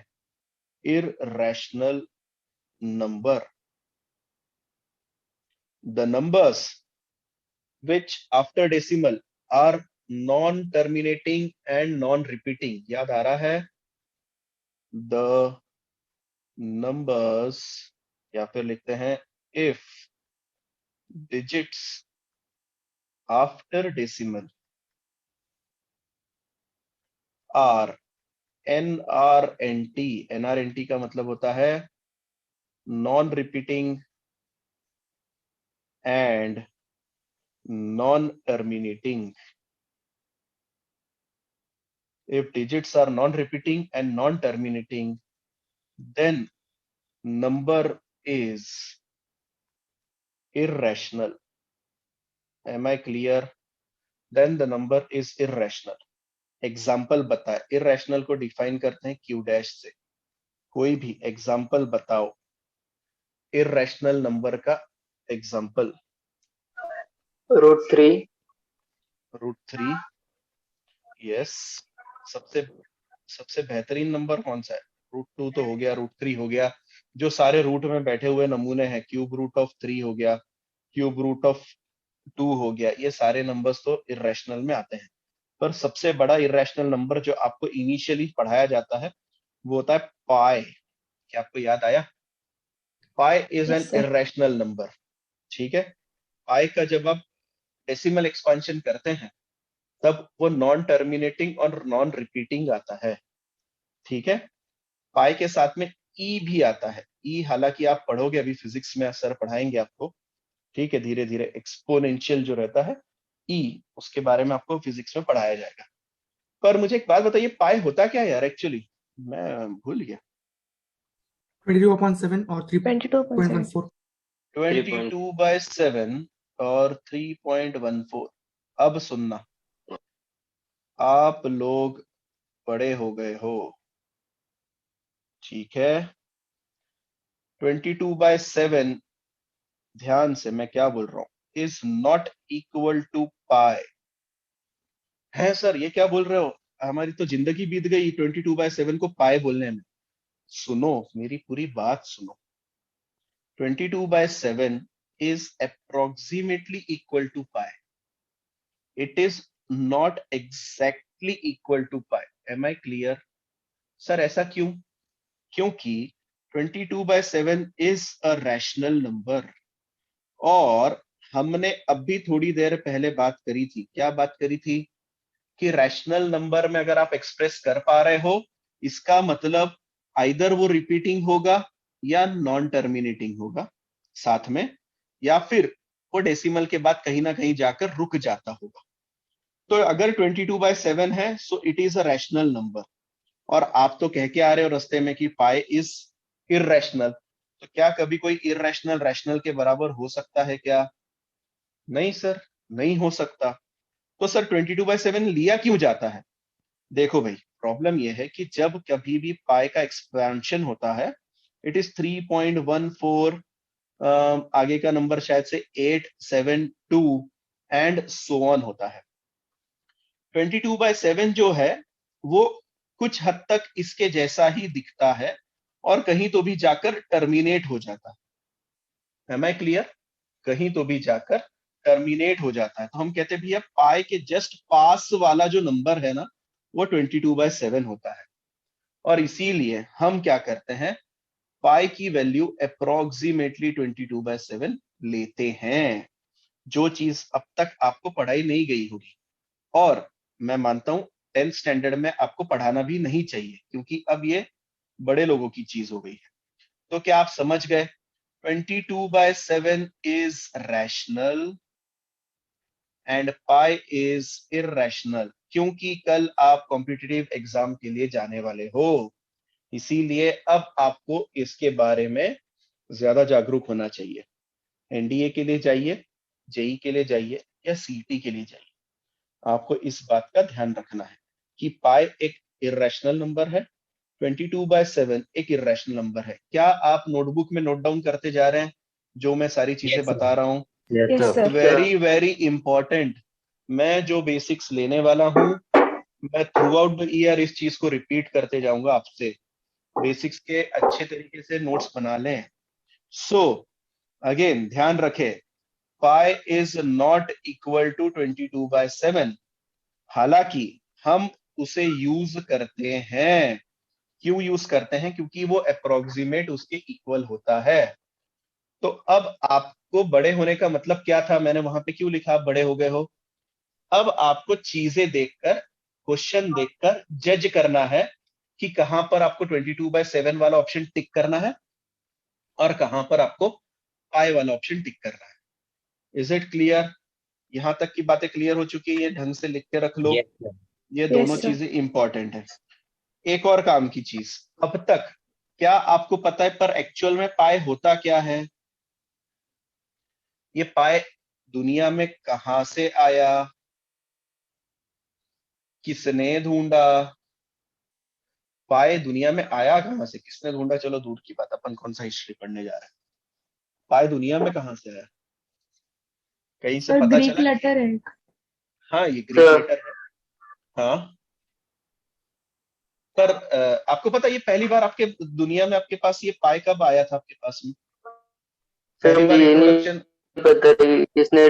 irrational number the numbers which after decimal are non-terminating and non-repeating. याद आ रहा है? The numbers, या फिर लिखते हैं if digits after decimal are NRNT, NRNT का मतलब होता है non-repeating and non-terminating. If digits are non-repeating and non-terminating, then number is irrational. Am I clear? Then the number is irrational. Example बताए, इरेशनल को डिफाइन करते हैं क्यू डैश से. कोई भी एग्जाम्पल बताओ इरेशनल नंबर का एग्जाम्पल. √3. √3. यस. सबसे बेहतरीन नंबर कौन सा है? √2 तो हो गया, √3 हो गया. जो सारे रूट में बैठे हुए नमूने हैं, क्यूब रूट ऑफ 3 हो गया, क्यूब रूट ऑफ 2 हो गया, ये सारे नंबर्स तो इरेशनल में आते हैं. पर सबसे बड़ा इरेशनल नंबर जो आपको इनिशियली पढ़ाया जाता है वो होता है पाई. क्या आपको याद आया? Pi is an irrational number. ठीक है. पाई का जब आप डेसिमल एक्सपेंशन करते हैं तब वो नॉन टर्मिनेटिंग और नॉन रिपीटिंग आता है. ठीक है. पाई के साथ में ई भी आता है. ई हालांकि आप पढ़ोगे, अभी फिजिक्स में सर पढ़ाएंगे आपको. ठीक है. धीरे धीरे एक्सपोनेंशियल जो रहता है ई, उसके बारे में आपको फिजिक्स में पढ़ाया जाएगा. पर मुझे एक बात बताइए, पाई होता क्या है यार? एक्चुअली मैं भूल गया. 22/7 और 22/7. 3.14. 22/7 और 3.14. अब सुनना, आप लोग बड़े हो गए हो. ठीक है. 22/7, ध्यान से मैं क्या बोल रहा हूं, इज नॉट इक्वल टू पाई. है सर, ये क्या बोल रहे हो? हमारी तो जिंदगी बीत गई 22/7 को पाई बोलने में. सुनो, मेरी पूरी बात सुनो. 22/7 is approximately equal to pi. It is not exactly equal to pi. Am I clear? Sir ऐसा क्यों? क्योंकि 22/7 is a rational number. और हमने अभी थोड़ी देर पहले बात करी थी. क्या बात करी थी? कि रैशनल नंबर में अगर आप एक्सप्रेस कर पा रहे हो, इसका मतलब आइदर वो रिपीटिंग होगा या नॉन टर्मिनेटिंग होगा साथ में, या फिर वो डेसिमल के बाद कहीं ना कहीं जाकर रुक जाता होगा. तो अगर 22/7 है so it is a rational number. और आप तो कह के आ रहे हो रास्ते में कि पाई इज इररेशनल. तो क्या कभी कोई इररेशनल रैशनल के बराबर हो सकता है क्या? नहीं सर, नहीं हो सकता. तो सर 22/7 लिया क्यों जाता है? देखो भाई, प्रॉब्लम यह है कि जब कभी भी पाई का एक्सपेंशन होता है, इट इज 3.14, आगे का नंबर शायद से 872 एंड सो ऑन होता है. 22/7 जो है वो कुछ हद तक इसके जैसा ही दिखता है और कहीं तो भी जाकर टर्मिनेट हो जाता है. Am I clear? कहीं तो भी जाकर टर्मिनेट हो जाता है. तो हम कहते हैं भैया पाई के जस्ट पास वाला जो नंबर है ना, वो 22/7 होता है. और इसीलिए हम क्या करते हैं, पाई की वैल्यू अप्रोक्सीमेटली 22/7 लेते हैं. जो चीज अब तक आपको पढ़ाई नहीं गई होगी, और मैं मानता हूं 10th स्टैंडर्ड में आपको पढ़ाना भी नहीं चाहिए, क्योंकि अब ये बड़े लोगों की चीज हो गई है. तो क्या आप समझ गए? 22/7 is rational and pi is irrational. क्योंकि कल आप कॉम्पिटिटिव एग्जाम के लिए जाने वाले हो, इसीलिए अब आपको इसके बारे में ज्यादा जागरूक होना चाहिए. एनडीए के लिए जाइए, जेई के लिए जाइए या सीटी के लिए जाइए, आपको इस बात का ध्यान रखना है कि पाई एक इरेशनल नंबर है, 22/7 एक इरेशनल नंबर है. क्या आप नोटबुक में नोट डाउन करते जा रहे हैं जो मैं सारी चीजें Yes, बता sir. रहा हूं? Yes, sir. Very very important. मैं जो बेसिक्स लेने वाला हूं, मैं थ्रू आउट द ईयर इस चीज को रिपीट करते जाऊंगा आपसे. बेसिक्स के अच्छे तरीके से नोट्स बना लें. सो अगेन ध्यान रखें, pi is not equal to 22/7, हालांकि हम उसे यूज करते हैं। क्यों यूज करते हैं? क्योंकि वो अप्रोक्सीमेट उसके इक्वल होता है। तो अब आपको बड़े होने का मतलब क्या था? मैंने वहां पे क्यों लिखा आप बड़े हो गए हो? अब आपको चीजें देखकर, क्वेश्चन देखकर जज करना है कि कहां पर आपको 22/7 वाला ऑप्शन टिक करना है और कहां पर आपको पाई वाला ऑप्शन टिक करना है। Is it clear? यहां तक की बातें क्लियर हो चुकी है? ये ढंग से लिख के रख लो, Yes, sir. ये Yes, दोनों sir. चीजें इंपॉर्टेंट है। एक और काम की चीज, अब तक क्या आपको पता है पर एक्चुअल में पाई होता क्या है? ये पाई दुनिया में कहां से आया, किसने ढूंढा? पाई दुनिया में आया कहां से, किसने ढूंढा? चलो दूर की बात, अपन कौन सा हिस्ट्री पढ़ने जा रहे हैं। पाई दुनिया में कहां से आया? कहीं से सर पता ग्रीक चला? लेटर है एक। हाँ, ये ग्रीक सर लेटर है। हाँ, पर आपको पता ये पहली बार आपके दुनिया में आपके पास ये पाई कब आया था आपके पास में? सर पहली बार मुझे ये इंट्रोडक्शन? नहीं पता कि किसने।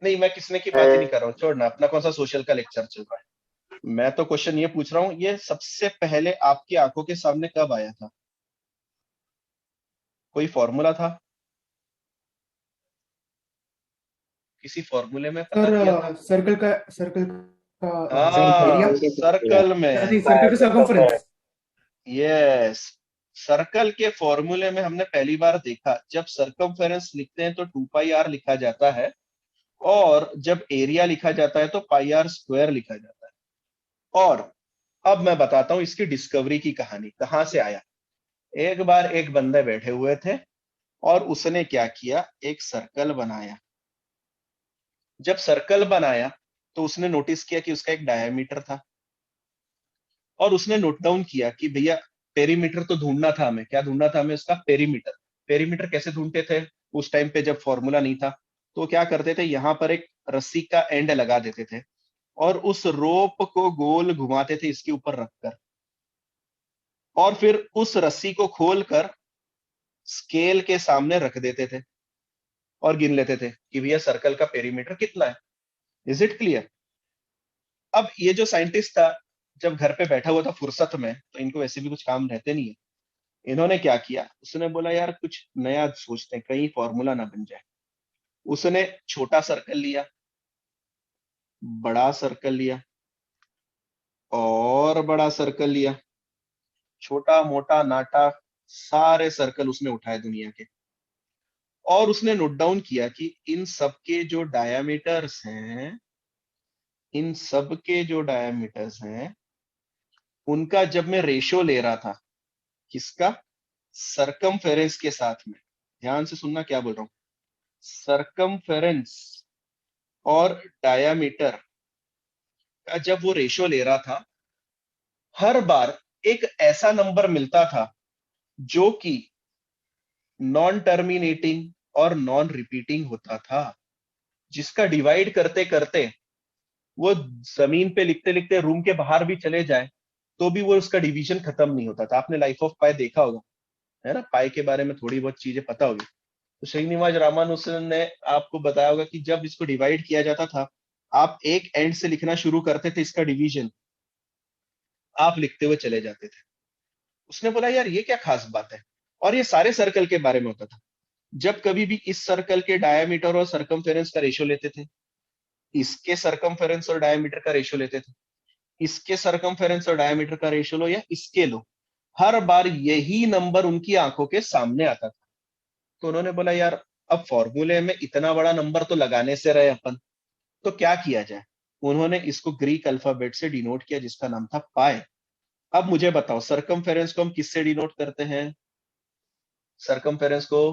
नहीं, मैं किसने की बात ही नहीं कर रहा हूँ, छोड़ना, अपना कौन सा सोशल का लेक्चर चल रहा है। मैं तो क्वेश्चन ये पूछ रहा हूँ, ये सबसे पहले आपकी आंखों के सामने कब आया था? कोई फॉर्मूला था? किसी फॉर्मूले में पता किया था? सर सर्कल का हाँ, एरिया, सर्कल में। नहीं सर्कल का सर्कमफ्रेंस। यस, सर्कल के फॉर्मूले में हमने पहली बार देखा, जब सरकमफेरेंस लिखते हैं तो 2πr लिखा जाता है, और जब एरिया लिखा जाता है तो πr स्क्वायर लिखा जाता है। और अब मैं बताता हूं इसकी डिस्कवरी की कहानी कहां से आया। एक बार एक बंदे बैठे हुए थे और उसने क्या किया, एक सर्कल बनाया। जब सर्कल बनाया तो उसने नोटिस किया कि उसका एक डायमीटर था, और उसने नोट डाउन किया कि भैया पेरीमीटर तो ढूंढना था हमें। क्या ढूंढना था हमें? उसका पेरीमीटर। पेरीमीटर कैसे ढूंढते थे उस टाइम पे जब फॉर्मूला नहीं था? तो क्या करते थे, यहां पर एक रस्सी का एंड लगा देते थे और उस रोप को गोल घुमाते थे इसके ऊपर रखकर, और फिर उस रस्सी को खोलकर स्केल के सामने रख देते थे और गिन लेते थे कि भैया सर्कल का पेरीमीटर कितना है। Is it clear? अब ये जो साइंटिस्ट था, जब घर पे बैठा हुआ था फुर्सत में, तो इनको वैसे भी कुछ काम रहते नहीं है, इन्होंने क्या किया, उसने बोला यार कुछ नया सोचते हैं, कहीं फॉर्मूला ना बन जाए। उसने छोटा सर्कल लिया, बड़ा सर्कल लिया, और बड़ा सर्कल लिया, छोटा मोटा नाटा सारे सर्कल उसने उठाए दुनिया के, और उसने नोट डाउन किया कि इन सब के जो डायामीटर्स हैं, इन सब के जो डायामीटर्स हैं, उनका जब मैं रेशो ले रहा था, किसका? सरकमफेरेंस के साथ में। ध्यान से सुनना क्या बोल रहा हूं। सरकमफेरेंस और डायामीटर का जब वो रेशो ले रहा था, हर बार एक ऐसा नंबर मिलता था जो कि नॉन टर्मिनेटिंग और नॉन रिपीटिंग होता था, जिसका डिवाइड करते करते वो जमीन पे लिखते लिखते रूम के बाहर भी चले जाए तो भी वो उसका डिवीजन खत्म नहीं होता था। आपने लाइफ ऑफ पाई देखा होगा, है ना? पाई के बारे में थोड़ी बहुत चीजें पता होगी। तो श्रीनिवास रामानुजन ने आपको बताया होगा कि जब इसको डिवाइड किया जाता था, आप एक एंड से लिखना शुरू करते थे, इसका डिवीजन आप लिखते हुए चले जाते थे। उसने बोला यार ये क्या खास बात है, और ये सारे सर्कल के बारे में होता था। जब कभी भी इस सर्कल के डायामीटर और सरकमफेरेंस का रेशियो लेते थे, इसके सरकमफेरेंस और डायामीटर का रेशियो लेते थे, इसके सरकमफेरेंस और डायामीटर का रेशियो लो या इसके लो, हर बार यही नंबर उनकी आंखों के सामने आता था। तो उन्होंने बोला यार अब फॉर्मूले में इतना बड़ा नंबर तो लगाने से रहे अपन, तो क्या किया जाए। उन्होंने इसको ग्रीक अल्फाबेट से डिनोट किया जिसका नाम था पाई। अब मुझे बताओ सरकमफेरेंस को हम किससे डिनोट करते हैं? सरकमफेरेंस को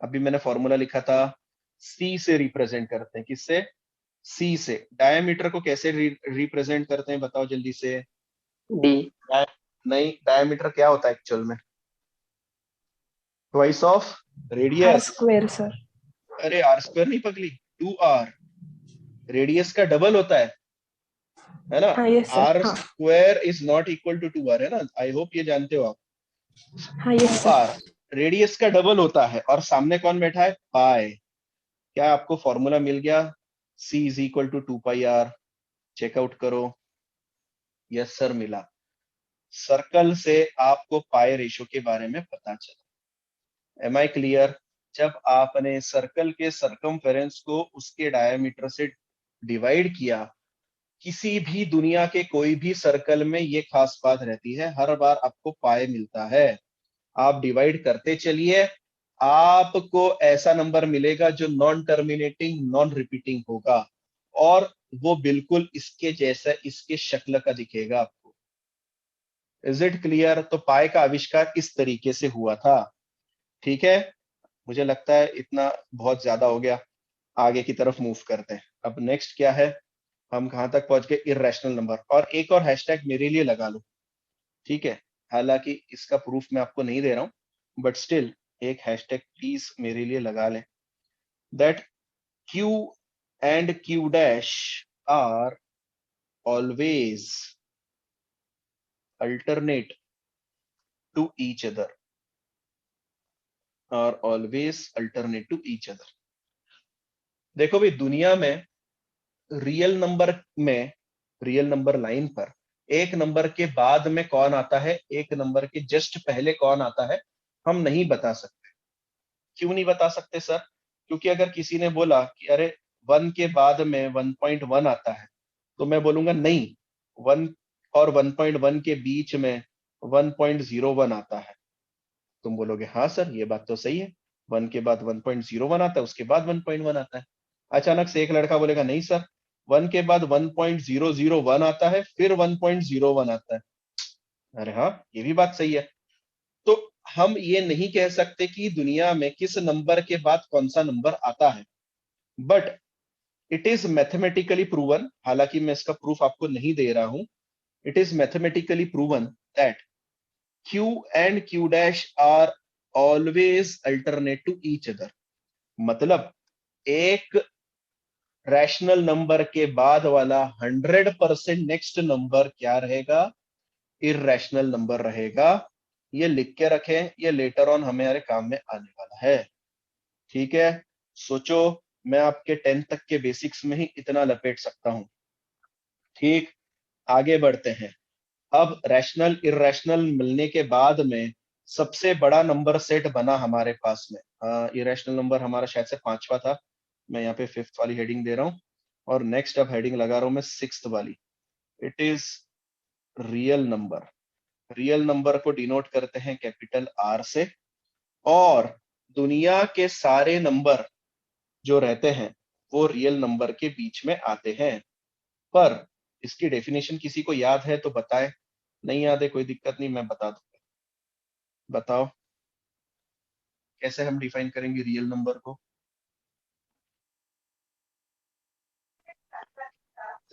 अभी मैंने फॉर्मूला लिखा था, सी से रिप्रेजेंट करते हैं। किससे? सी से। डायमीटर को कैसे रिप्रेजेंट करते हैं बताओ जल्दी से। डी। नहीं, डायमीटर क्या होता है एक्चुअल में? Twice of r radius. Square sir. अरे आर स्क्वायर नहीं पगली, 2r। रेडियस का डबल होता है ना? हाँ यस सर। आर हाँ square is not equal to 2r, है ना? आई होप ये जानते हो आप। हाँ यस 2r सर। रेडियस का डबल होता है और सामने कौन बैठा है, पाई। क्या आपको फॉर्मूला मिल गया, c is equal to 2πr, check out करो। यस सर मिला। सर्कल से आपको पाई रेशो के बारे में पता चला। Am I clear? जब आपने सर्कल के सरकमफेरेंस को उसके डायमीटर से डिवाइड किया, किसी भी दुनिया के कोई भी सर्कल में ये खास बात रहती है, हर बार आपको पाई मिलता है। आप डिवाइड करते चलिए, आपको ऐसा नंबर मिलेगा जो नॉन टर्मिनेटिंग नॉन रिपीटिंग होगा और वो बिल्कुल इसके जैसा, इसके शक्ल का दिखेगा आपको। Is it clear? तो पाई का आविष्कार इस तरीके से हुआ था। ठीक है, मुझे लगता है इतना बहुत ज्यादा हो गया, आगे की तरफ मूव करते हैं। अब नेक्स्ट क्या है, हम कहां तक पहुंच गए, इर्रेशनल नंबर। और एक और हैशटैग मेरे लिए लगा लो, ठीक है? हालांकि इसका प्रूफ मैं आपको नहीं दे रहा हूं, बट स्टिल एक हैशटैग प्लीज मेरे लिए लगा लें, that Q and Q dash are always alternate to each other, are always alternate to each other। देखो भाई, दुनिया में रियल नंबर में, रियल नंबर लाइन पर एक नंबर के बाद में कौन आता है, एक नंबर के जस्ट पहले कौन आता है, हम नहीं बता सकते। क्यों नहीं बता सकते सर? क्योंकि अगर किसी ने बोला कि अरे 1 के बाद में 1.1 आता है, तो मैं बोलूंगा नहीं, 1 और 1.1 के बीच में 1.01 आता है। तुम बोलोगे हाँ सर ये बात तो सही है, 1 के बाद 1.01 आता है, उसके बाद 1.1 आता है। अचानक से एक लड़का बोलेगा नहीं सर, 1 के बाद 1.001 आता है, फिर 1.01 आता है। अरे हाँ, ये भी बात सही है। तो हम ये नहीं कह सकते कि दुनिया में किस नंबर के बाद कौन सा नंबर आता है, but it is mathematically proven, हालांकि मैं इसका प्रूफ आपको नहीं दे रहा हूं, it is mathematically proven that Q and Q dash are always alternate to each other। मतलब एक रैशनल नंबर के बाद वाला 100% नेक्स्ट नंबर क्या रहेगा, इररेशनल नंबर रहेगा। ये लिख के रखें, ये लेटर ऑन हमारे काम में आने वाला है। ठीक है, सोचो, मैं आपके 10th तक के बेसिक्स में ही इतना लपेट सकता हूं। ठीक, आगे बढ़ते हैं। अब रैशनल इररेशनल मिलने के बाद में सबसे बड़ा नंबर सेट बना हमारे पास में। इरेशनल नंबर हमारा शायद से 5वां था, मैं यहाँ पे 5th वाली हेडिंग दे रहा हूँ, और नेक्स्ट अब हेडिंग लगा रहा हूं मैं 6th वाली। It is real number. Real number को डिनोट करते हैं कैपिटल R से, और दुनिया के सारे नंबर जो रहते हैं वो रियल नंबर के बीच में आते हैं। पर इसकी डेफिनेशन किसी को याद है तो बताएं, नहीं याद है कोई दिक्कत नहीं, मैं बता दूंगा। बताओ कैसे हम डिफाइन करेंगे रियल नंबर को?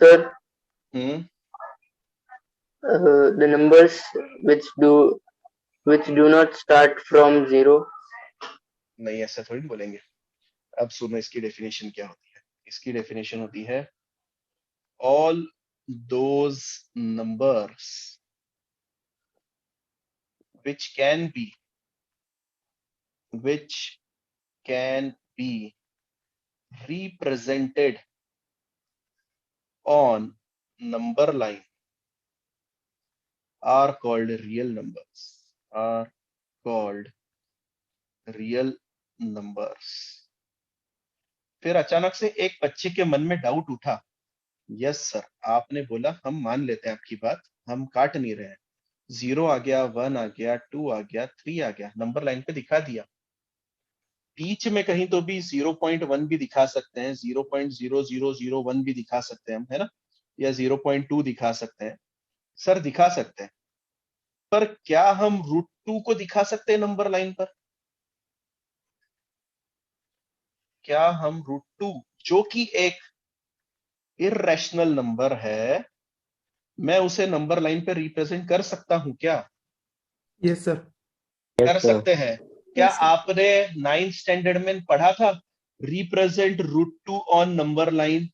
Sir, hmm, the numbers which do not start from zero। नहीं ऐसा थोड़ी बोलेंगे। अब सुनो इसकी डेफिनेशन क्या होती है। इसकी डेफिनेशन होती है all those numbers which can be represented on number line are called real numbers, are called real numbers। फिर अचानक से एक बच्चे के मन में डाउट उठा, यस सर आपने बोला, हम मान लेते हैं आपकी बात, हम काट नहीं रहे हैं, 0 आ गया, 1 आ गया, 2 आ गया, 3 आ गया, नंबर लाइन पे दिखा दिया, बीच में कहीं तो भी 0.1 भी दिखा सकते हैं, 0.0001 भी दिखा सकते हैं हम, है ना, या 0.2 दिखा सकते हैं। सर दिखा सकते हैं, पर क्या हम √2 को दिखा सकते हैं नंबर लाइन पर? क्या हम √2 जो कि एक इररेशनल नंबर है, मैं उसे नंबर लाइन पे रिप्रेजेंट कर सकता हूं क्या? Yes sir. कर सकते हैं। क्या Yes, sir. आपने 9th स्टैंडर्ड में पढ़ा था रिप्रेजेंट √2 ऑन नंबर लाइन?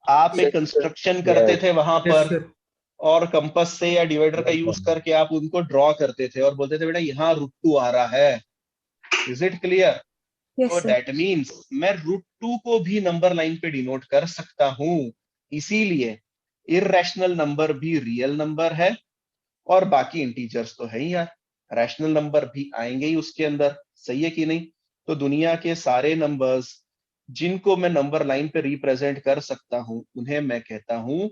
आप एक Yes, sir. कंस्ट्रक्शन करते थे वहां यस पर, सर। और कंपास से या डिवाइडर का यूज करके आप उनको ड्रॉ करते थे और बोलते थे बेटा यहाँ √2 आ रहा है, इज इट क्लियर? यस तो सर। दैट मीन्स मैं √2 को भी नंबर लाइन पे डिनोट कर सकता हूं, इसीलिए इररेशनल नंबर भी रियल नंबर है और बाकी इंटीजर्स तो है ही यार, रैशनल नंबर भी आएंगे ही उसके अंदर, सही है कि नहीं? तो दुनिया के सारे नंबर्स जिनको मैं नंबर लाइन पे रिप्रेजेंट कर सकता हूं उन्हें मैं कहता हूं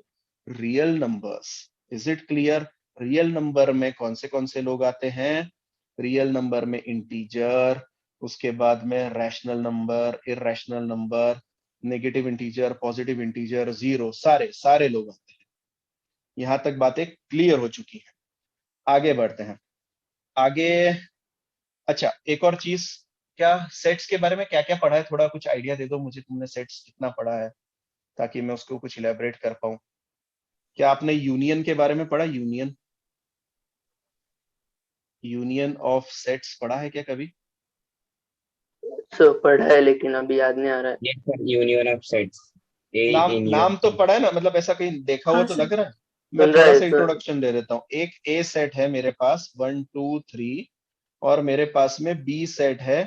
real numbers. Is it clear? Real number में कौन से लोग आते हैं? रियल नंबर में इंटीजर, उसके बाद में rational number, irrational number, negative integer, positive integer, zero, सारे सारे लोग आते हैं। यहां तक बातें क्लियर हो चुकी है। आगे बढ़ते हैं आगे। अच्छा, एक और चीज, क्या सेट्स के बारे में क्या क्या पढ़ा है, थोड़ा कुछ आइडिया दे दो मुझे, तुमने सेट्स कितना पढ़ा है ताकि मैं उसको कुछ इलेबरेट कर पाऊं। क्या आपने यूनियन के बारे में पढ़ा? यूनियन, यूनियन ऑफ सेट्स पढ़ा है क्या कभी? सर पढ़ा है लेकिन अभी याद नहीं आ रहा है। Yes, sir. Union of sets. A नाम in नाम तो union. पढ़ा है ना, मतलब ऐसा कहीं देखा हुआ हाँ तो सर। लग रहा है। मैं सुन रहा थोड़ा है सा सर। इंट्रोडक्शन दे देता हूँ। एक ए सेट है मेरे पास 1 2 3, और मेरे पास में बी सेट है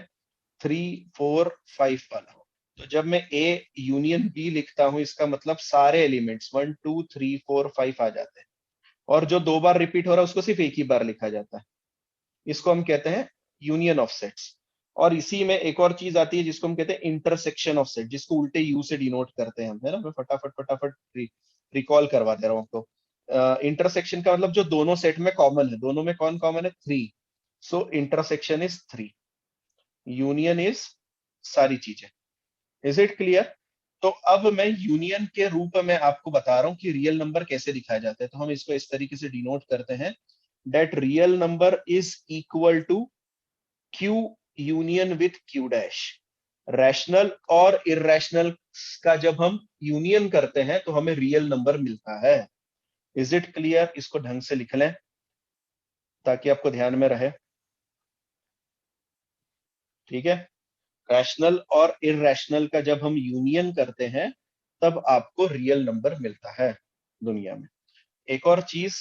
3 4 5 वाला। तो जब मैं ए यूनियन बी लिखता हूं, इसका मतलब सारे एलिमेंट्स 1 2 3 4 5 आ जाते हैं, और जो 2 बार रिपीट हो रहा है उसको सिर्फ एक ही बार लिखा जाता है। इसको हम कहते हैं यूनियन ऑफ सेट्स। और इसी में एक और चीज आती है जिसको हम कहते हैं इंटरसेक्शन ऑफ सेट, जिसको उल्टे यू से डिनोट करते हैं हम, है ना। मैं फटाफट फटाफट रिकॉल करवा दे रहा हूं आपको। इंटरसेक्शन का मतलब जो दोनों सेट में कॉमन है, दोनों में कौन कॉमन है? 3। सो इंटरसेक्शन इज 3, यूनियन इज सारी चीजें। Is it clear? तो अब मैं यूनियन के रूप में आपको बता रहा हूं कि रियल नंबर कैसे दिखाया जाता है। तो हम इसको इस तरीके से डिनोट करते हैं, that real number is equal to Q union with Q dash. Rational और इररेशनल का जब हम यूनियन करते हैं तो हमें रियल नंबर मिलता है। Is it clear? इसको ढंग से लिख लें ताकि आपको ध्यान में रहे, ठीक है। रैशनल और इररेशनल का जब हम यूनियन करते हैं तब आपको रियल नंबर मिलता है दुनिया में। एक और चीज,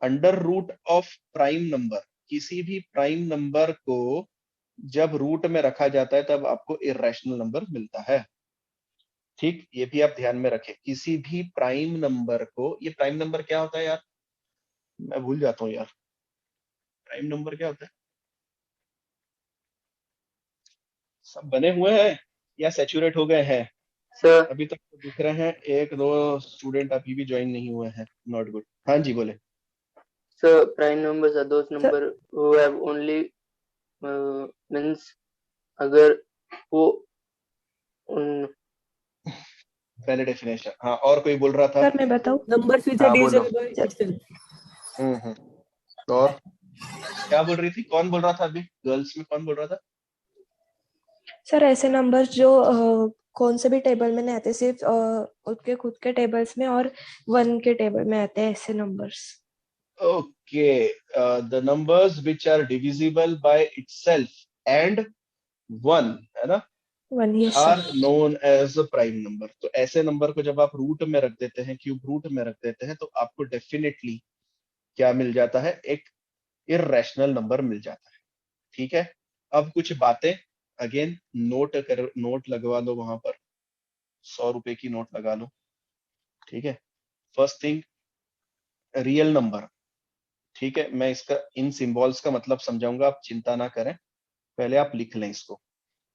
under root of prime number, किसी भी प्राइम नंबर को जब रूट में रखा जाता है तब आपको इररेशनल नंबर मिलता है। ठीक, ये भी आप ध्यान में रखें। किसी भी प्राइम नंबर को, ये प्राइम नंबर क्या होता है यार, मैं भूल जाता हूँ यार, प्राइम नंबर क्या होता है? सब बने हुए हैं या सैचुरेट हो गए हैं? सर अभी तक तो दिख रहे हैं, एक दो स्टूडेंट अभी भी ज्वाइन नहीं हुए हैं, नॉट गुड। हाँ जी बोले। Sir prime numbers are those sir number who have only means अगर वो उन पहले डेफिनेशन, हाँ, और कोई बोल रहा था? सर मैं बताऊं? numbers which are हाँ बोलो। divisible by itself. और क्या बोल रही थी? कौन बोल रहा था अभी? गर्ल्स में कौन बोल रहा था? सर ऐसे नंबर्स जो कौन से भी टेबल में नहीं आते, सिर्फ उसके खुद के टेबल्स में और 1 के टेबल में आते हैं, ऐसे numbers. Okay, the numbers which are divisible by itself and 1, है ना, 1, yes are sir. Known as prime number. तो ऐसे नंबर को जब आप रूट में रख देते हैं, क्यूब रूट में रख देते हैं, तो आपको डेफिनेटली क्या मिल जाता है? एक इररेशनल नंबर मिल जाता है। ठीक है, अब कुछ बातें अगेन नोट लगवा लो वहां पर, 100 रुपए की नोट लगा लो, ठीक है। फर्स्ट थिंग, रियल नंबर, ठीक है। मैं इसका इन सिंबल्स का मतलब समझाऊंगा, आप चिंता ना करें, पहले आप लिख लें इसको।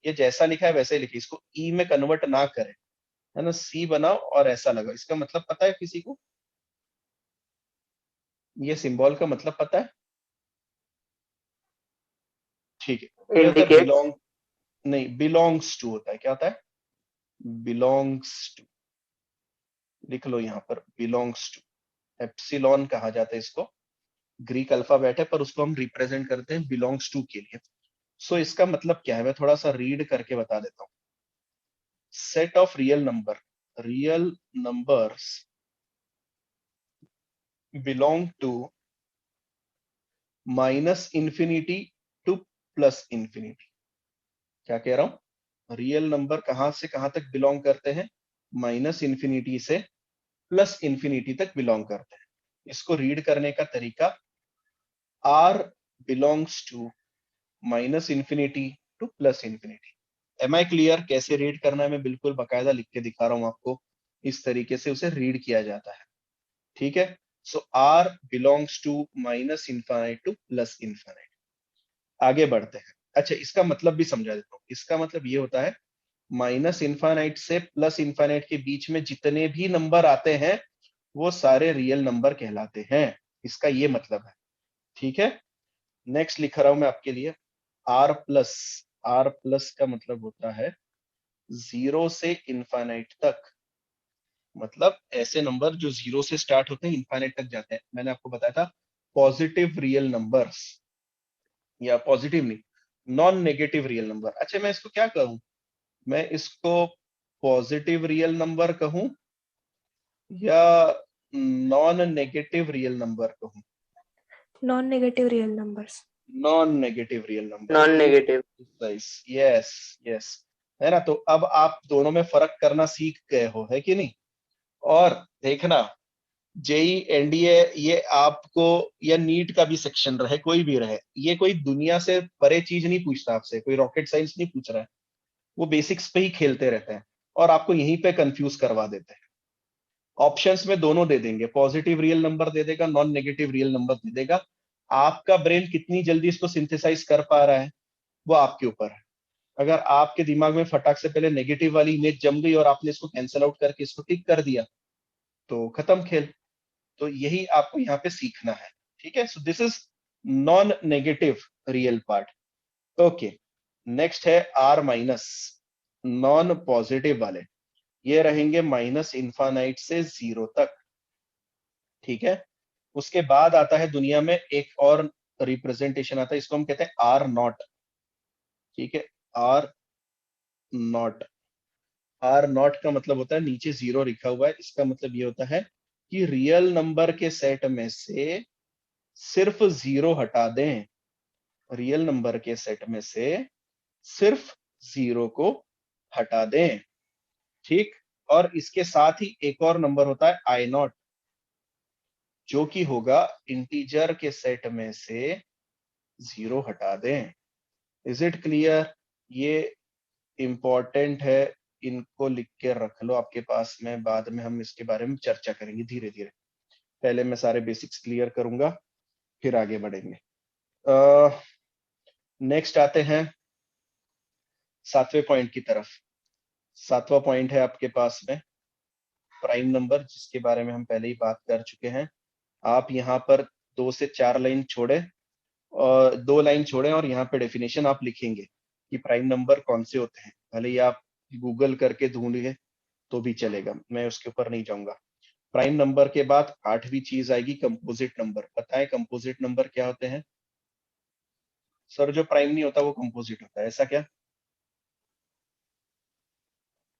ये जैसा लिखा है वैसे ही लिखिए, इसको ई में कन्वर्ट ना करें, है ना। सी बनाओ और ऐसा लगाओ। इसका मतलब पता है किसी को? ये सिंबल का मतलब पता है? ठीक है, ये होता है इंडिकेट्स बिलोंग, नहीं, बिलोंग्स टू होता है। क्या होता है? Belongs to. लिख लो यहाँ पर, बिलोंग्स टू। एप्सिलॉन कहा जाता है इसको, ग्रीक अल्फाबेट है पर उसको हम रिप्रेजेंट करते हैं बिलोंग्स टू के लिए। सो इसका मतलब क्या है, मैं थोड़ा सा रीड करके बता देता हूँ। Set of real numbers belong to -infinity to +infinity. क्या कह रहा हूं? रियल नंबर कहां से कहां तक बिलोंग करते हैं? -इंफिनिटी से +इंफिनिटी तक बिलोंग करते हैं। इसको रीड करने का तरीका, R belongs to minus infinity to plus infinity. Am I clear? कैसे रीड करना है मैं बिल्कुल बकायदा लिख के दिखा रहा हूं आपको, इस तरीके से उसे रीड किया जाता है। ठीक है, so R belongs to minus infinite to plus infinite. आगे बढ़ते हैं। अच्छा, इसका मतलब भी समझा देता हूँ। इसका मतलब ये होता है माइनस इन्फाइनाइट से प्लस इन्फाइनाइट के बीच में जितने भी नंबर आते हैं वो सारे रियल नंबर कहलाते हैं, इसका ये मतलब है। ठीक है, नेक्स्ट लिख रहा हूं मैं आपके लिए आर प्लस। आर प्लस का मतलब होता है 0 से इन्फाइनाइट तक, मतलब ऐसे नंबर जो 0 से स्टार्ट होते हैं इन्फाइनाइट तक जाते हैं। मैंने आपको बताया था पॉजिटिव रियल नंबर्स, या पॉजिटिव नहीं, नॉन नेगेटिव रियल नंबर। अच्छा, मैं इसको क्या कहूं? मैं इसको पॉजिटिव रियल नंबर कहूं या नॉन नेगेटिव रियल नंबर कहूं? Non negative real numbers. Non negative real number, non negative. Yes yes, है ना। तो अब आप दोनों में फर्क करना सीख गए हो, है कि नहीं? और देखना, जेई एनडीए ये आपको, या नीट का भी सेक्शन रहे, कोई भी रहे, ये कोई दुनिया से परे चीज नहीं पूछता आपसे, कोई रॉकेट साइंस नहीं पूछ रहा है। वो बेसिक्स पे ही खेलते रहते हैं और आपको यहीं पे कंफ्यूज करवा देते हैं। ऑप्शंस में दोनों दे देंगे, पॉजिटिव रियल नंबर दे देगा, नॉन नेगेटिव रियल नंबर दे देगा। आपका ब्रेन कितनी जल्दी इसको सिंथेसाइज कर पा रहा है वो आपके ऊपर है। अगर आपके दिमाग में फटाक से पहले नेगेटिव वाली इमेज जम गई और आपने इसको कैंसिल आउट करके इसको टिक कर दिया तो खत्म खेल। तो यही आपको यहाँ पे सीखना है। ठीक है, so this is non negative real part. Okay, next है आर माइनस, नॉन पॉजिटिव वाले। ये रहेंगे माइनस इन्फानाइट से 0 तक। ठीक है, उसके बाद आता है दुनिया में एक और रिप्रेजेंटेशन आता है, इसको हम कहते हैं आर नॉट। ठीक है, आर नॉट। आर नॉट का मतलब होता है नीचे 0 लिखा हुआ है, इसका मतलब ये होता है कि रियल नंबर के सेट में से सिर्फ 0 हटा दें। रियल नंबर के सेट में से सिर्फ 0 को हटा दें। ठीक, और इसके साथ ही एक और नंबर होता है आई नॉट, जो कि होगा इंटीजर के सेट में से 0 हटा दें। Is it clear? ये इंपॉर्टेंट है, इनको लिख के रख लो आपके पास में, बाद में हम इसके बारे में चर्चा करेंगे धीरे धीरे। पहले मैं सारे बेसिक्स क्लियर करूंगा फिर आगे बढ़ेंगे। नेक्स्ट आते हैं 7वें पॉइंट की तरफ। 7वां पॉइंट है आपके पास में प्राइम नंबर, जिसके बारे में हम पहले ही बात कर चुके हैं। आप यहाँ पर 2 से 4 लाइन छोड़े और 2 लाइन छोड़े और यहाँ पे डेफिनेशन आप लिखेंगे कि प्राइम नंबर कौन से होते हैं। भले ही आप गूगल करके ढूंढिए तो भी चलेगा, मैं उसके ऊपर नहीं जाऊंगा। प्राइम नंबर के बाद 8वीं चीज आएगी कंपोजिट नंबर। बताएं कंपोजिट नंबर क्या होते हैं? सर, जो प्राइम नहीं होता वो कंपोजिट होता है, ऐसा क्या?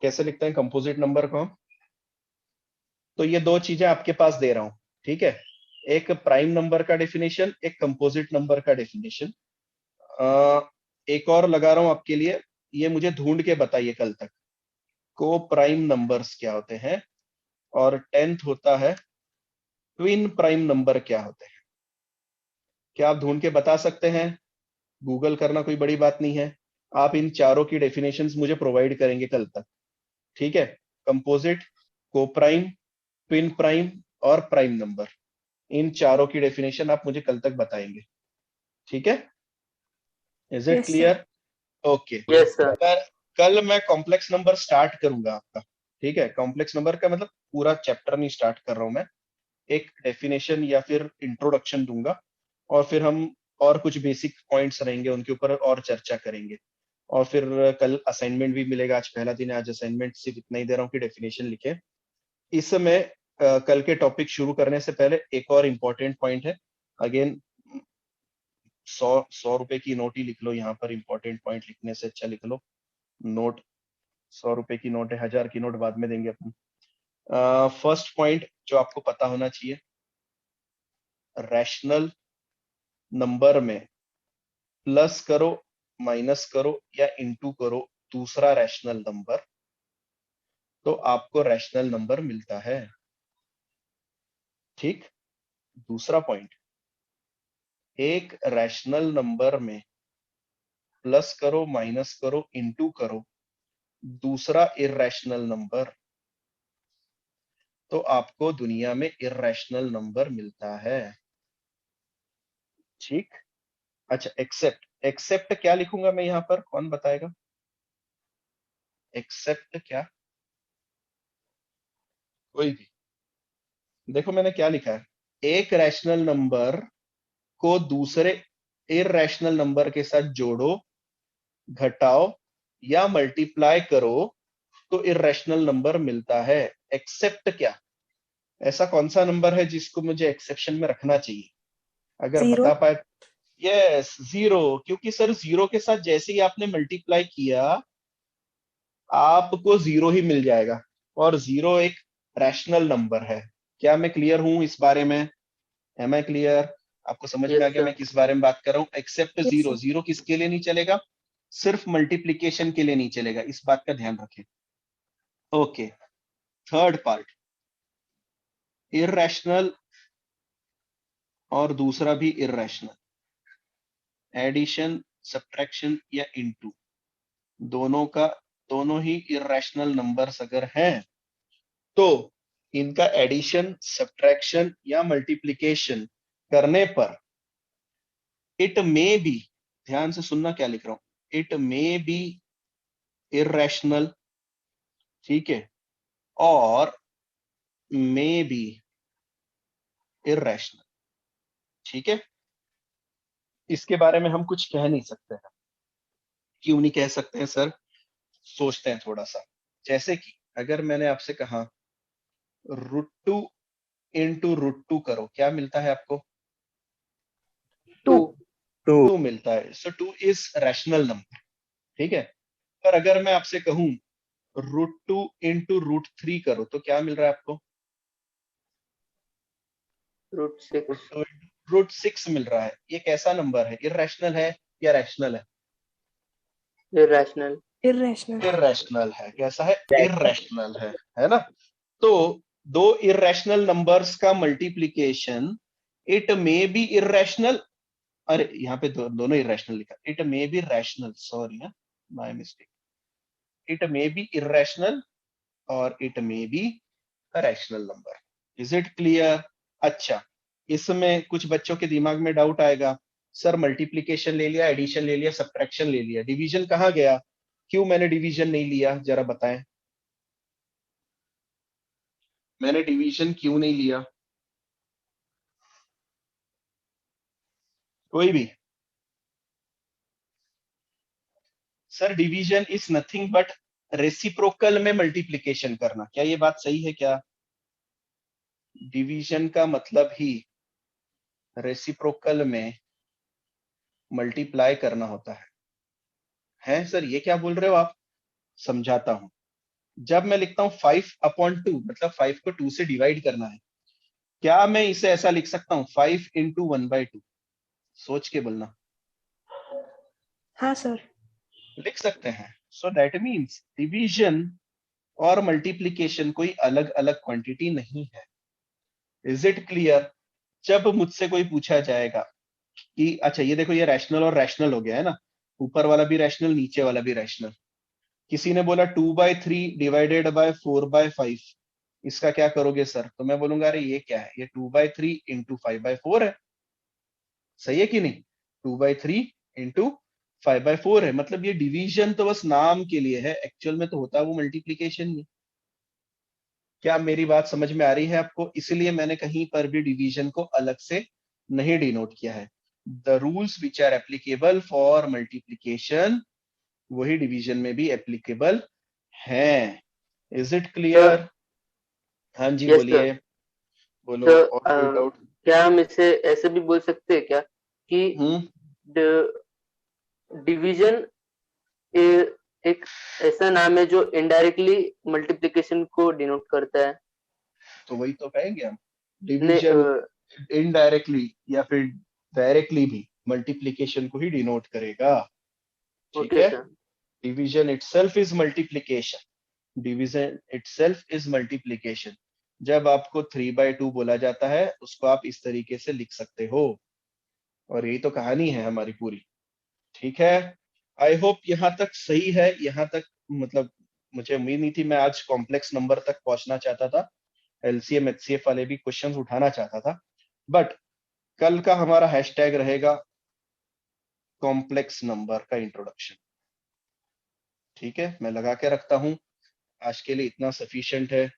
कैसे लिखते हैं कंपोजिट नंबर को हम? तो ये 2 चीजें आपके पास दे रहा हूं, ठीक है, एक प्राइम नंबर का डेफिनेशन, एक कंपोजिट नंबर का डेफिनेशन। एक और लगा रहा हूं आपके लिए, ये मुझे ढूंढ के बताइए कल तक, को प्राइम नंबर्स क्या होते हैं, और 10th होता है ट्विन प्राइम नंबर क्या होते हैं। क्या आप ढूंढ के बता सकते हैं? गूगल करना कोई बड़ी बात नहीं है, आप इन चारों की डेफिनेशंस मुझे प्रोवाइड करेंगे कल तक। ठीक है, कंपोजिट, को प्राइम, ट्विन प्राइम और प्राइम नंबर, इन चारों की डेफिनेशन आप मुझे कल तक बताएंगे। ठीक है, is it yes sir. Clear? Okay, yes sir. कल मैं कॉम्प्लेक्स नंबर स्टार्ट करूंगा आपका। ठीक है, कॉम्प्लेक्स नंबर का मतलब पूरा चैप्टर नहीं स्टार्ट कर रहा हूं मैं, एक डेफिनेशन या फिर इंट्रोडक्शन दूंगा और फिर हम और कुछ बेसिक पॉइंट्स रहेंगे उनके ऊपर और चर्चा करेंगे। और फिर कल असाइनमेंट भी मिलेगा, आज पहला दिन है, आज असाइनमेंट सिर्फ इतना ही दे रहा हूँ कि डेफिनेशन लिखे। इस समय कल के टॉपिक शुरू करने से पहले एक और इम्पोर्टेंट पॉइंट है। अगेन 100 रुपए की नोट ही लिख लो, यहाँ पर इंपॉर्टेंट पॉइंट लिखने से अच्छा लिख लो नोट। 100 रुपए की नोट है, 1000 की नोट बाद में देंगे अपन। फर्स्ट पॉइंट जो आपको पता होना चाहिए, रैशनल नंबर में प्लस करो, माइनस करो या इंटू करो दूसरा रैशनल नंबर, तो आपको रैशनल नंबर मिलता है। ठीक, दूसरा पॉइंट, एक रैशनल नंबर में प्लस करो, माइनस करो, इनटू करो दूसरा इर्रेशनल नंबर, तो आपको दुनिया में इर्रेशनल नंबर मिलता है। ठीक। अच्छा, एक्सेप्ट, एक्सेप्ट क्या लिखूंगा मैं यहां पर, कौन बताएगा? एक्सेप्ट क्या? कोई भी। देखो मैंने क्या लिखा है, एक रैशनल नंबर को दूसरे इर्रेशनल नंबर के साथ जोड़ो, घटाओ या मल्टीप्लाई करो तो इर्रेशनल नंबर मिलता है। एक्सेप्ट क्या? ऐसा कौन सा नंबर है जिसको मुझे एक्सेप्शन में रखना चाहिए? अगर जीरो। बता पाए। Yes, zero. क्योंकि सर जीरो के साथ जैसे ही आपने मल्टीप्लाई किया आपको जीरो ही मिल जाएगा, और जीरो एक रैशनल नंबर है। क्या मैं क्लियर हूं इस बारे में? Am I clear? आपको समझ में आ यस गया सर। मैं किस बारे में बात कर रहा हूँ? Except yes zero, sir. Zero किसके लिए नहीं चलेगा? सिर्फ मल्टीप्लीकेशन के लिए नहीं चलेगा, इस बात का ध्यान रखें। ओके, थर्ड पार्ट, इर्रेशनल और दूसरा भी इर्रेशनल, एडिशन, सब्ट्रैक्शन या इनटू, दोनों का, दोनों ही इर्रेशनल नंबर्स अगर हैं तो इनका एडिशन, सब्ट्रैक्शन या मल्टीप्लिकेशन करने पर इट मे बी, ध्यान से सुनना क्या लिख रहा हूं, इट मे बी इर्रेशनल, ठीक है, और मे बी इर्रेशनल। ठीक है, इसके बारे में हम कुछ कह नहीं सकते हैं। क्यों नहीं कह सकते हैं सर? सोचते हैं थोड़ा सा। जैसे कि अगर मैंने आपसे कहा √2 इंटू √2 करो, क्या मिलता है आपको? टू। टू मिलता है। सो टू इज रैशनल नंबर, ठीक है। पर अगर मैं आपसे कहूं √2 इंटू √3 करो तो क्या मिल रहा है आपको? √6। √6 मिल रहा है। ये कैसा नंबर है? इर्रेशनल है या रैशनल है? इरेशनल। इर्रेशनल। इर्रेशनल है। कैसा है? Rational. इर्रेशनल है ना? तो दो इर्रेशनल नंबर्स का multiplication, it may be irrational, अरे यहाँ पे दोनों इर्रेशनल लिखा, it may be rational, sorry my mistake, it may be irrational और it may be rational number. Is it clear? अच्छा, इसमें कुछ बच्चों के दिमाग में डाउट आएगा, सर मल्टीप्लीकेशन ले लिया, एडिशन ले लिया, सब्ट्रैक्शन ले लिया, डिवीजन कहाँ गया? क्यों मैंने डिवीजन नहीं लिया, जरा बताएं। मैंने डिवीजन क्यों नहीं लिया? कोई भी? Sir division is nothing but reciprocal में मल्टीप्लीकेशन करना। क्या ये बात सही है क्या? डिवीजन का मतलब ही रेसिप्रोकल में मल्टीप्लाई करना होता है सर ये क्या बोल रहे हो आप? समझाता हूं। जब मैं लिखता हूं 5/2, मतलब 5 को 2 से डिवाइड करना है, क्या मैं इसे ऐसा लिख सकता हूं 5 इंटू 1/2? सोच के बोलना। हाँ सर। लिख सकते हैं। सो दैट मीन्स डिवीजन और मल्टीप्लीकेशन कोई अलग अलग क्वांटिटी नहीं है। Is it clear? जब मुझसे कोई पूछा जाएगा कि अच्छा ये देखो, ये रैशनल और रैशनल हो गया है ना, ऊपर वाला भी रैशनल, नीचे वाला भी रैशनल, किसी ने बोला 2/3 डिवाइडेड बाय 4/5, इसका क्या करोगे सर? तो मैं बोलूंगा अरे ये क्या है, ये 2/3 इंटू 5/4 है। सही है कि नहीं? 2/3 इंटू 5/4 है, मतलब ये डिवीजन तो बस नाम के लिए है, एक्चुअल में तो होता है वो मल्टीप्लीकेशन ही। क्या मेरी बात समझ में आ रही है आपको? इसलिए मैंने कहीं पर भी डिवीजन को अलग से नहीं डिनोट किया है। The rules which are applicable for multiplication वही डिवीजन में भी एप्लीकेबल है। Is it sir. क्लियर? हाँ जी यस सर। बोलिए। बोलो, सर, और कोई डाउट? क्या हम इसे ऐसे भी बोल सकते हैं क्या कि हम्म। डिवीजन एक ऐसा नाम है जो इनडायरेक्टली मल्टीप्लिकेशन को डिनोट करता है? तो वही तो कहेंगे हम, ने डिवीजन इनडायरेक्टली या फिर डायरेक्टली भी मल्टीप्लीकेशन को ही डिनोट करेगा। ठीक ओके है, sir. Division itself is multiplication, division itself is multiplication. जब आपको 3/2 बोला जाता है उसको आप इस तरीके से लिख सकते हो, और यही तो कहानी है हमारी पूरी। ठीक है, आई होप यहाँ तक सही है। यहाँ तक मतलब मुझे उम्मीद नहीं थी, मैं आज कॉम्प्लेक्स नंबर तक पहुंचना चाहता था, एलसीएम एचसीएफ वाले भी क्वेश्चंस उठाना चाहता था, बट कल का हमारा हैशटैग रहेगा कॉम्प्लेक्स नंबर का इंट्रोडक्शन। ठीक है, मैं लगा के रखता हूं, आज के लिए इतना सफिशिएंट है।